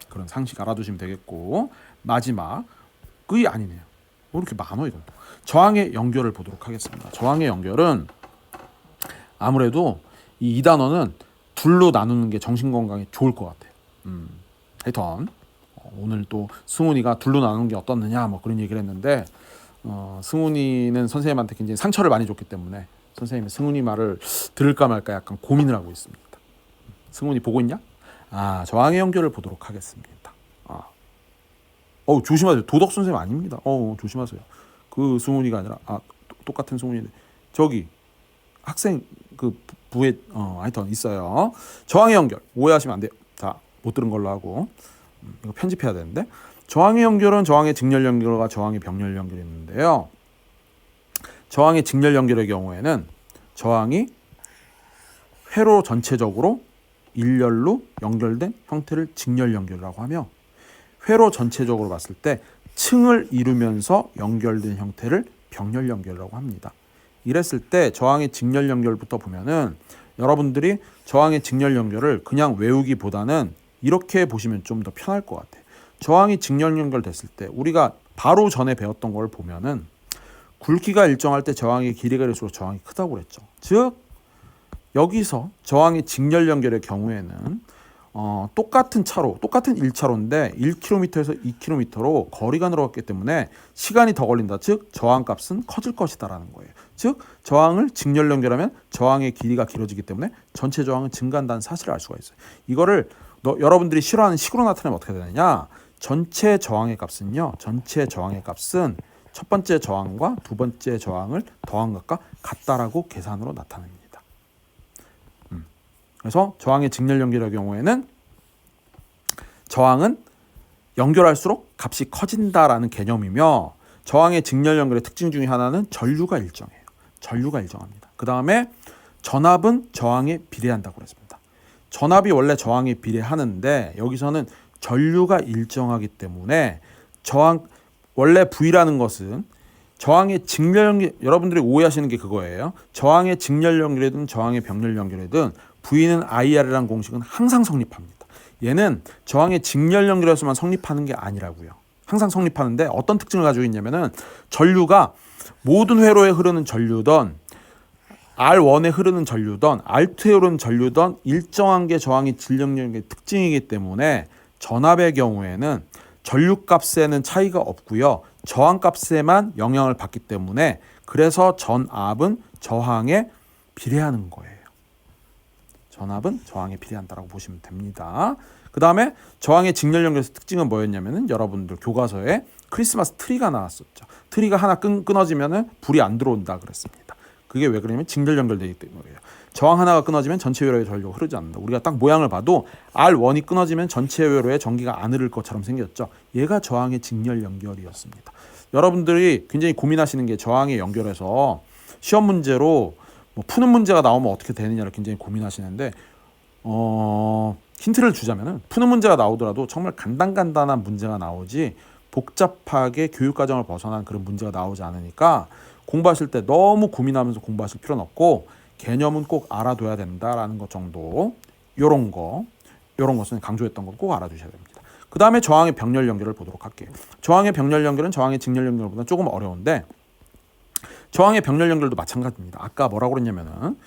그런 상식 알아두시면 되겠고 마지막 그게 아니네요. 뭐 이렇게 많어 이건 또. 저항의 연결을 보도록 하겠습니다. 저항의 연결은 아무래도 이 단어는 둘로 나누는 게 정신건강에 좋을 것 같아요. 하여튼 오늘 또 승훈이가 둘로 나누는 게 어떻느냐 뭐 그런 얘기를 했는데 승훈이는 선생님한테 굉장히 상처를 많이 줬기 때문에 선생님이 승훈이 말을 들을까 말까 약간 고민을 하고 있습니다. 승훈이 보고 있냐? 저항의 연결을 보도록 하겠습니다. 조심하세요. 도덕 선생님 아닙니다. 조심하세요. 그 승훈이가 아니라 똑같은 승훈인데 저기 학생 그 부에 하여튼 있어요. 저항의 연결 오해하시면 안 돼요. 자, 못 들은 걸로 하고 이거 편집해야 되는데 저항의 연결은 저항의 직렬 연결과 저항의 병렬 연결이 있는데요. 저항의 직렬 연결의 경우에는 저항이 회로 전체적으로 일렬로 연결된 형태를 직렬 연결이라고 하며 회로 전체적으로 봤을 때 층을 이루면서 연결된 형태를 병렬 연결이라고 합니다. 이랬을 때 저항의 직렬 연결부터 보면은 여러분들이 저항의 직렬 연결을 그냥 외우기보다는 이렇게 보시면 좀 더 편할 것 같아요. 저항이 직렬 연결됐을 때 우리가 바로 전에 배웠던 걸 보면은 굵기가 일정할 때 저항의 길이가 갈수록 저항이 크다고 그랬죠. 즉 여기서 저항의 직렬 연결의 경우에는 똑같은 차로, 똑같은 1차로인데 1km에서 2km로 거리가 늘어갔기 때문에 시간이 더 걸린다. 즉 저항값은 커질 것이다라는 거예요. 즉 저항을 직렬 연결하면 저항의 길이가 길어지기 때문에 전체 저항은 증가한다는 사실을 알 수가 있어요. 이거를 여러분들이 싫어하는 식으로 나타내면 어떻게 되느냐? 전체 저항의 값은요. 전체 저항의 값은 첫 번째 저항과 두 번째 저항을 더한 것과 같다라고 계산으로 나타냅니다. 그래서 저항의 직렬 연결의 경우에는 저항은 연결할수록 값이 커진다라는 개념이며 저항의 직렬 연결의 특징 중에 하나는 전류가 일정해요. 전류가 일정합니다. 그 다음에 전압은 저항에 비례한다고 그랬습니다. 전압이 원래 저항에 비례하는데 여기서는 전류가 일정하기 때문에 원래 V라는 것은 저항의 직렬 연결, 여러분들이 오해하시는 게 그거예요. 저항의 직렬 연결이든 저항의 병렬 연결이든 V는 IR이라는 공식은 항상 성립합니다. 얘는 저항의 직렬 연결에서만 성립하는 게 아니라고요. 항상 성립하는데 어떤 특징을 가지고 있냐면은 전류가 모든 회로에 흐르는 전류든 R1에 흐르는 전류든 R2에 흐르는 전류든 일정한 게 저항의 직렬연결의 특징이기 때문에 전압의 경우에는 전류값에는 차이가 없고요. 저항값에만 영향을 받기 때문에 그래서 전압은 저항에 비례하는 거예요. 전압은 저항에 비례한다라고 보시면 됩니다. 그 다음에 저항의 직렬 연결의 특징은 뭐였냐면은 여러분들 교과서에 크리스마스 트리가 나왔었죠. 트리가 하나 끊어지면은 불이 안 들어온다 그랬습니다. 그게 왜 그러냐면 직렬 연결되기 때문이에요. 저항 하나가 끊어지면 전체 회로에 전류가 흐르지 않는다. 우리가 딱 모양을 봐도 R1이 끊어지면 전체 회로에 전기가 안 흐를 것처럼 생겼죠. 얘가 저항의 직렬 연결이었습니다. 여러분들이 굉장히 고민하시는 게 저항의 연결에서 시험 문제로 뭐 푸는 문제가 나오면 어떻게 되느냐를 굉장히 고민하시는데 힌트를 주자면은 푸는 문제가 나오더라도 정말 간단한 문제가 나오지 복잡하게 교육과정을 벗어난 그런 문제가 나오지 않으니까 공부하실 때 너무 고민하면서 공부하실 필요는 없고 개념은 꼭 알아둬야 된다라는 것 정도 요런 것은 강조했던 거 꼭 알아두셔야 됩니다. 그 다음에 저항의 병렬 연결을 보도록 할게요. 저항의 병렬 연결은 저항의 직렬 연결보다 조금 어려운데 저항의 병렬 연결도 마찬가지입니다. 아까 뭐라고 그랬냐면은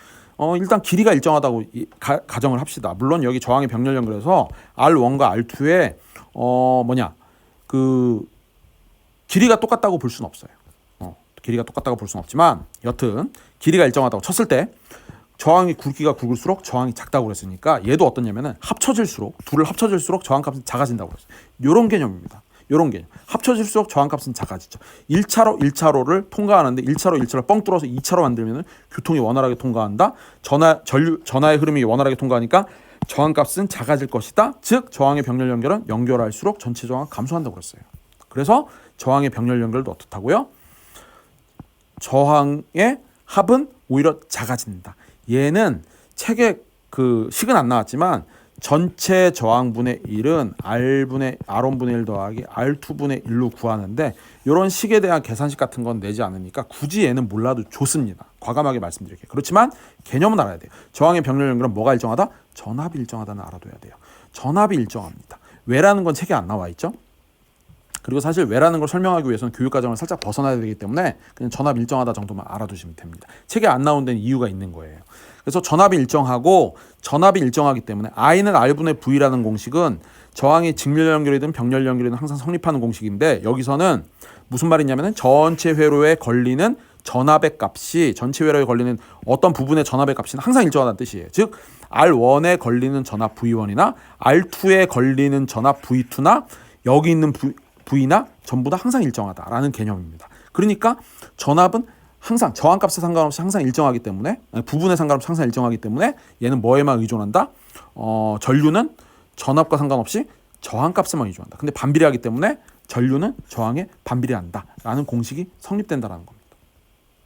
일단 길이가 일정하다고 가정을 합시다. 물론 여기 저항의 병렬 연결에서 R1과 R2의 길이가 똑같다고 볼 수는 없어요. 길이가 똑같다고 볼 수는 없지만 여튼 길이가 일정하다고 쳤을 때 저항이 굵기가 굵을수록 저항이 작다고 그랬으니까 얘도 어떻냐면은 둘을 합쳐질수록 저항값은 작아진다고 그랬어요. 요런 개념입니다. 요런 개념. 합쳐질수록 저항값은 작아지죠. 1차로를 통과하는데 1차로 뻥 뚫어서 2차로 만들면은 교통이 원활하게 통과한다. 전하의 흐름이 원활하게 통과하니까 저항값은 작아질 것이다. 즉 저항의 병렬 연결은 연결할수록 전체 저항은 감소한다고 그랬어요. 그래서 저항의 병렬 연결도 어떻다고요? 저항의 합은 오히려 작아진다. 얘는 책에 식은 안 나왔지만 전체 저항분의 1은 R1분의 1 더하기 R2분의 1로 구하는데 이런 식에 대한 계산식 같은 건 내지 않으니까 굳이 얘는 몰라도 좋습니다. 과감하게 말씀드릴게요. 그렇지만 개념은 알아야 돼요. 저항의 병렬 연결은 뭐가 일정하다? 전압이 일정하다는 알아둬야 돼요. 전압이 일정합니다. 왜라는 건 책에 안 나와 있죠? 그리고 사실 왜라는 걸 설명하기 위해서는 교육과정을 살짝 벗어나야 되기 때문에 그냥 전압 일정하다 정도만 알아두시면 됩니다. 책에 안 나온 데는 이유가 있는 거예요. 그래서 전압이 일정하기 때문에 I는 R분의 V라는 공식은 저항의 직렬 연결이든 병렬 연결이든 항상 성립하는 공식인데 여기서는 무슨 말이냐면은 전체 회로에 걸리는 전압의 값이 전체 회로에 걸리는 어떤 부분의 전압의 값은 항상 일정하다는 뜻이에요. 즉 R1에 걸리는 전압 V1이나 R2에 걸리는 전압 V2나 여기 있는 V나 전부 다 항상 일정하다라는 개념입니다. 그러니까 전압은 항상 저항값에 상관없이 항상 일정하기 때문에 부분에 상관없이 항상 일정하기 때문에 얘는 뭐에만 의존한다? 전류는 전압과 상관없이 저항값에만 의존한다. 근데 반비례하기 때문에 전류는 저항에 반비례한다라는 공식이 성립된다라는 겁니다.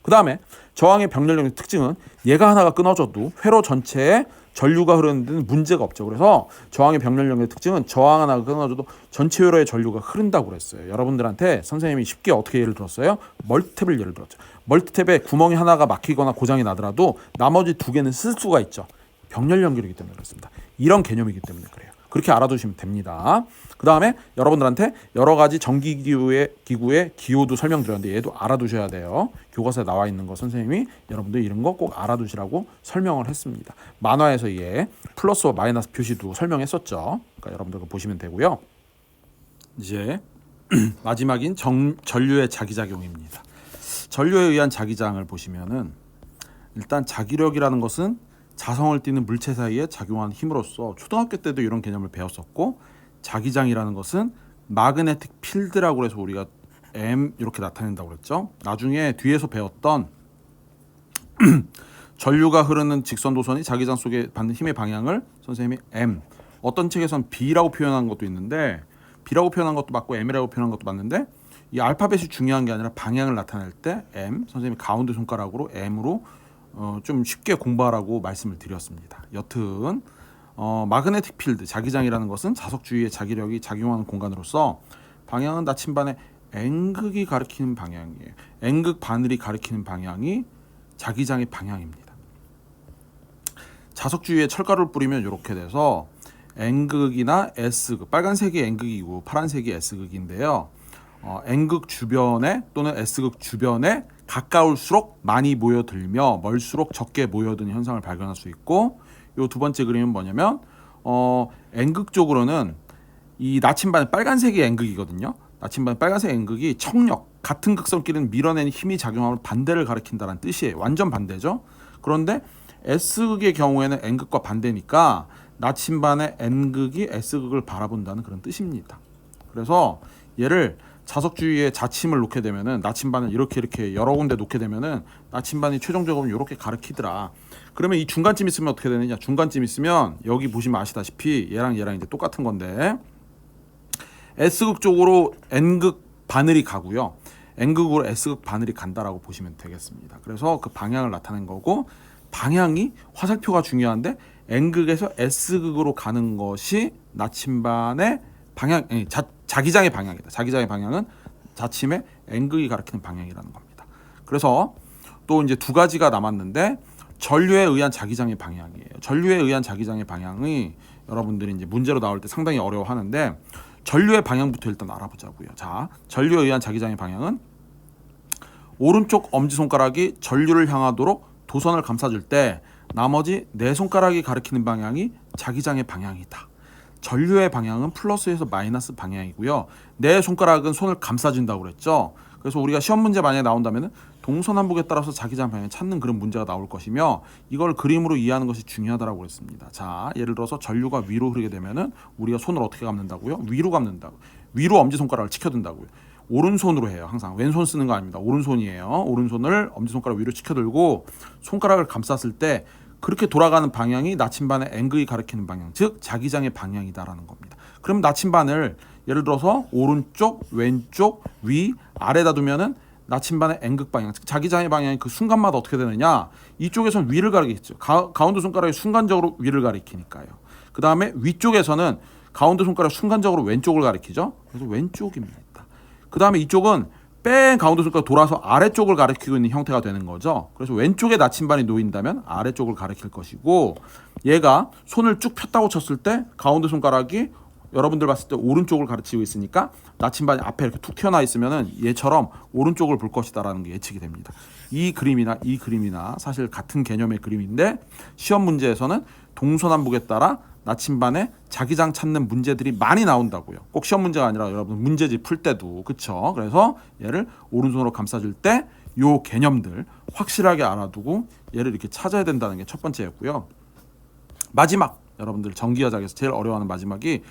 그 다음에 저항의 병렬력의 특징은 얘가 하나가 끊어져도 회로 전체에 전류가 흐르는 데는 문제가 없죠. 그래서 저항의 병렬력의 특징은 저항 하나가 끊어져도 전체 회로에 전류가 흐른다고 그랬어요. 여러분들한테 선생님이 쉽게 어떻게 예를 들었어요? 멀티탭을 예를 들었죠. 멀티탭에 구멍이 하나가 막히거나 고장이 나더라도 나머지 두 개는 쓸 수가 있죠. 병렬 연결이기 때문에 그렇습니다. 이런 개념이기 때문에 그래요. 그렇게 알아두시면 됩니다. 그 다음에 여러분들한테 여러 가지 전기기구의 기호도 설명드렸는데 얘도 알아두셔야 돼요. 교과서에 나와 있는 거 선생님이 여러분들 이런 거 꼭 알아두시라고 설명을 했습니다. 만화에서 얘 플러스와 마이너스 표시도 설명했었죠. 그러니까 여러분들 보시면 되고요. 이제 마지막인 전류의 자기작용입니다. 전류에 의한 자기장을 보시면은 일단 자기력이라는 것은 자성을 띠는 물체 사이에 작용하는 힘으로써 초등학교 때도 이런 개념을 배웠었고 자기장이라는 것은 마그네틱 필드라고 해서 우리가 M 이렇게 나타낸다고 그랬죠. 나중에 뒤에서 배웠던 전류가 흐르는 직선 도선이 자기장 속에 받는 힘의 방향을 선생님이 M 어떤 책에서는 B라고 표현한 것도 있는데 B라고 표현한 것도 맞고 M이라고 표현한 것도 맞는데 이 알파벳이 중요한 게 아니라 방향을 나타낼 때 M 선생님이 가운데 손가락으로 M으로 좀 쉽게 공부하라고 말씀을 드렸습니다. 여튼 마그네틱 필드 자기장이라는 것은 자석 주위의 자기력이 작용하는 공간으로서 방향은 나침반의 N극이 가리키는 방향이에요. N극 바늘이 가리키는 방향이 자기장의 방향입니다. 자석 주위에 철가루를 뿌리면 이렇게 돼서 N극이나 S극, 빨간색이 N극이고 파란색이 S극인데요. N극 주변에 또는 S극 주변에 가까울수록 많이 모여들며 멀수록 적게 모여드는 현상을 발견할 수 있고, 요 두 번째 그림은 뭐냐면 N극 쪽으로는 이 나침반의 빨간색이 N극이거든요. 나침반의 빨간색 N극이 청력, 같은 극성끼리는 밀어내는 힘이 작용하면 반대를 가리킨다는 뜻이에요. 완전 반대죠. 그런데 S극의 경우에는 N극과 반대니까 나침반의 N극이 S극을 바라본다는 그런 뜻입니다. 그래서 얘를 자석 주위에 자침을 놓게 되면은 나침반을 이렇게 여러 군데 놓게 되면은 나침반이 최종적으로 이렇게 가리키더라. 그러면 이 중간쯤 있으면 어떻게 되느냐? 중간쯤 있으면 여기 보시면 아시다시피 얘랑 이제 똑같은 건데 S극 쪽으로 N극 바늘이 가고요. N극으로 S극 바늘이 간다라고 보시면 되겠습니다. 그래서 그 방향을 나타낸 거고, 방향이 화살표가 중요한데 N극에서 S극으로 가는 것이 나침반의 방향, 자기장의 방향이다. 자기장의 방향은 자침의 N극이 가리키는 방향이라는 겁니다. 그래서 또 이제 두 가지가 남았는데 전류에 의한 자기장의 방향이에요. 전류에 의한 자기장의 방향이 여러분들이 이제 문제로 나올 때 상당히 어려워하는데 전류의 방향부터 일단 알아보자고요. 자, 전류에 의한 자기장의 방향은 오른쪽 엄지손가락이 전류를 향하도록 도선을 감싸줄 때 나머지 네 손가락이 가리키는 방향이 자기장의 방향이다. 전류의 방향은 플러스에서 마이너스 방향이고요. 네 손가락은 손을 감싸준다고 그랬죠. 그래서 우리가 시험 문제 만약에 나온다면 동서남북에 따라서 자기장 방향을 찾는 그런 문제가 나올 것이며, 이걸 그림으로 이해하는 것이 중요하다고 그랬습니다. 자, 예를 들어서 전류가 위로 흐르게 되면은 우리가 손을 어떻게 감는다고요? 위로 감는다고. 위로 엄지손가락을 치켜든다고요. 오른손으로 해요. 항상 왼손 쓰는 거 아닙니다. 오른손이에요. 오른손을 엄지손가락 위로 치켜들고 손가락을 감쌌을 때 그렇게 돌아가는 방향이 나침반의 N극이 가리키는 방향, 즉 자기장의 방향이다라는 겁니다. 그럼 나침반을 예를 들어서 오른쪽, 왼쪽, 위, 아래다 두면은 나침반의 N극 방향, 즉 자기장의 방향이 그 순간마다 어떻게 되느냐? 이쪽에서는 위를 가리키죠. 가운데 손가락이 순간적으로 위를 가리키니까요. 그 다음에 위쪽에서는 가운데 손가락 순간적으로 왼쪽을 가리키죠. 그래서 왼쪽입니다. 그 다음에 이쪽은 뺀 가운데 손가락 돌아서 아래쪽을 가리키고 있는 형태가 되는 거죠. 그래서 왼쪽에 나침반이 놓인다면 아래쪽을 가리킬 것이고, 얘가 손을 쭉 폈다고 쳤을 때 가운데 손가락이 여러분들 봤을 때 오른쪽을 가르치고 있으니까 나침반이 앞에 이렇게 툭 튀어나와 있으면은 얘처럼 오른쪽을 볼 것이다라는 게 예측이 됩니다. 이 그림이나 사실 같은 개념의 그림인데 시험 문제에서는 동서남북에 따라 나침반에 자기장 찾는 문제들이 많이 나온다고요. 꼭 시험 문제가 아니라 여러분 문제집 풀 때도 그쵸. 그래서 얘를 오른손으로 감싸줄 때 요 개념들 확실하게 알아두고 얘를 이렇게 찾아야 된다는 게 첫 번째였고요. 마지막, 여러분들 전기화작에서 제일 어려워하는 마지막이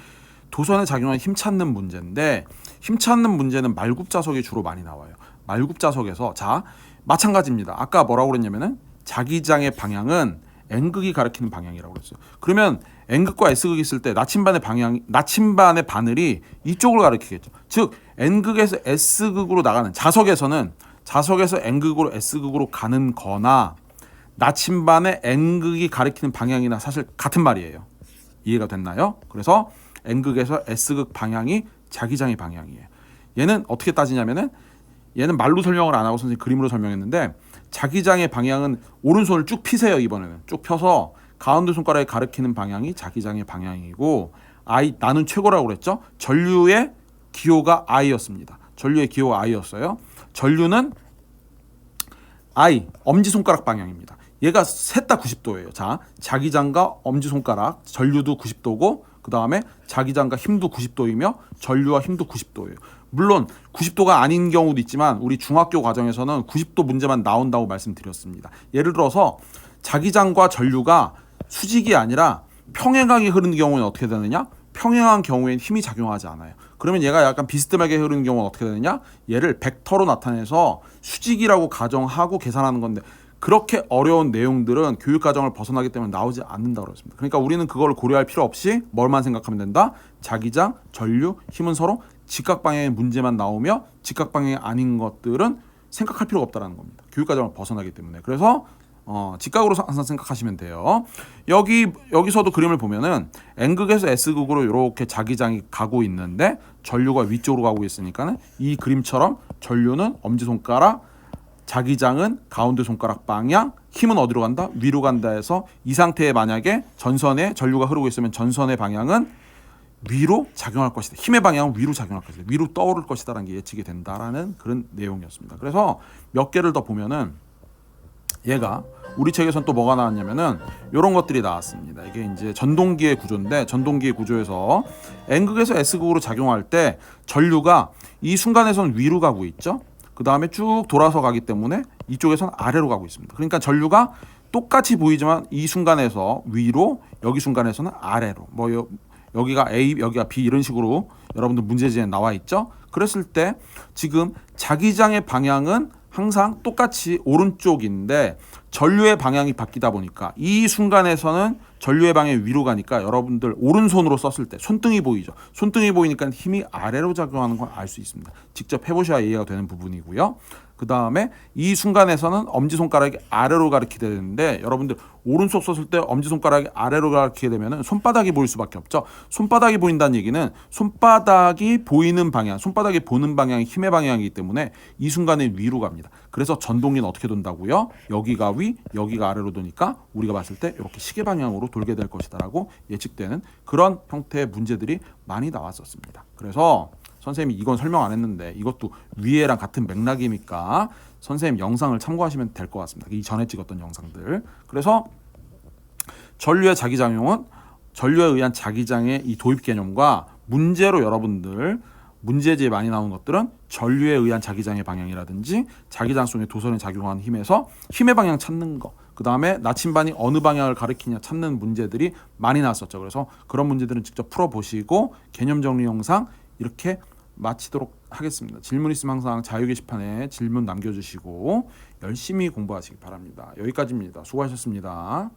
도선에 작용하는 힘 찾는 문제인데, 힘 찾는 문제는 말굽자석이 주로 많이 나와요. 말굽자석에서 자, 마찬가지입니다. 아까 뭐라고 그랬냐면은 자기장의 방향은 N극이 가리키는 방향이라고 그랬어요. 그러면 N극과 S극이 있을 때 나침반의 바늘이 이쪽을 가리키겠죠. 즉 N극에서 S극으로 나가는 자석에서 N극으로 S극으로 가는 거나 나침반의 N극이 가리키는 방향이나 사실 같은 말이에요. 이해가 됐나요? 그래서 N극에서 S극 방향이 자기장의 방향이에요. 얘는 어떻게 따지냐면은, 얘는 말로 설명을 안 하고 선생님 그림으로 설명했는데, 자기장의 방향은 오른손을 쭉 피세요. 이번에는 쭉 펴서 가운데 손가락에 가리키는 방향이 자기장의 방향이고, 나는 최고라고 그랬죠. 전류의 기호가 I였습니다. 전류의 기호가 I였어요. 전류는 I, 엄지손가락 방향입니다. 얘가 셋 다 90도예요. 자, 자기장과 엄지손가락, 전류도 90도고 그 다음에 자기장과 힘도 90도이며 전류와 힘도 90도예요. 물론 90도가 아닌 경우도 있지만 우리 중학교 과정에서는 90도 문제만 나온다고 말씀드렸습니다. 예를 들어서 자기장과 전류가 수직이 아니라 평행하게 흐르는 경우는 어떻게 되느냐? 평행한 경우에는 힘이 작용하지 않아요. 그러면 얘가 약간 비스듬하게 흐르는 경우는 어떻게 되느냐? 얘를 벡터로 나타내서 수직이라고 가정하고 계산하는 건데, 그렇게 어려운 내용들은 교육과정을 벗어나기 때문에 나오지 않는다고 그랬습니다. 그러니까 우리는 그걸 고려할 필요 없이 뭘만 생각하면 된다? 자기장, 전류, 힘은 서로 직각방향의 문제만 나오며 직각방향이 아닌 것들은 생각할 필요가 없다는 겁니다. 교육과정을 벗어나기 때문에. 그래서 직각으로 항상 생각하시면 돼요. 여기서도 그림을 보면은 N극에서 S극으로 이렇게 자기장이 가고 있는데 전류가 위쪽으로 가고 있으니까는 이 그림처럼 전류는 엄지손가락 자기장은 가운데 손가락 방향, 힘은 어디로 간다? 위로 간다 해서 이 상태에 만약에 전선에 전류가 흐르고 있으면 전선의 방향은 위로 작용할 것이다. 힘의 방향은 위로 작용할 것이다. 위로 떠오를 것이다라는 게 예측이 된다라는 그런 내용이었습니다. 그래서 몇 개를 더 보면은 얘가 우리 책에서는 또 뭐가 나왔냐면은 이런 것들이 나왔습니다. 이게 이제 전동기의 구조인데 전동기의 구조에서 N극에서 S극으로 작용할 때 전류가 이 순간에서는 위로 가고 있죠. 그 다음에 쭉 돌아서 가기 때문에 이쪽에서는 아래로 가고 있습니다. 그러니까 전류가 똑같이 보이지만 이 순간에서 위로, 여기 순간에서는 아래로. 뭐 여기가 A, 여기가 B 이런 식으로 여러분들 문제지에 나와 있죠. 그랬을 때 지금 자기장의 방향은 항상 똑같이 오른쪽인데 전류의 방향이 바뀌다 보니까 이 순간에서는 전류의 방향이 위로 가니까 여러분들 오른손으로 썼을 때 손등이 보이죠. 손등이 보이니까 힘이 아래로 작용하는 걸 알 수 있습니다. 직접 해보셔야 이해가 되는 부분이고요. 그 다음에 이 순간에서는 엄지손가락이 아래로 가리키게 되는데 여러분들 오른손 썼을 때 엄지손가락이 아래로 가리키게 되면 손바닥이 보일 수밖에 없죠. 손바닥이 보인다는 얘기는 손바닥이 보이는 방향, 손바닥이 보는 방향이 힘의 방향이기 때문에 이 순간에 위로 갑니다. 그래서 전동기는 어떻게 돈다고요? 여기가 위, 여기가 아래로 도니까 우리가 봤을 때 이렇게 시계 방향으로 돌게 될 것이다라고 예측되는 그런 형태의 문제들이 많이 나왔었습니다. 그래서 선생님이 이건 설명 안 했는데 이것도 위에랑 같은 맥락이니까 선생님 영상을 참고하시면 될 것 같습니다. 이 전에 찍었던 영상들. 그래서 전류의 자기작용은 전류에 의한 자기장의 이 도입 개념과 문제로 여러분들 문제지에 많이 나오는 것들은 전류에 의한 자기장의 방향이라든지 자기장 속에 도선에 작용하는 힘에서 힘의 방향 찾는 거, 그 다음에 나침반이 어느 방향을 가리키냐 찾는 문제들이 많이 나왔었죠. 그래서 그런 문제들은 직접 풀어보시고 개념 정리 영상 이렇게 마치도록 하겠습니다. 질문 있으면 항상 자유 게시판에 질문 남겨주시고 열심히 공부하시기 바랍니다. 여기까지입니다. 수고하셨습니다.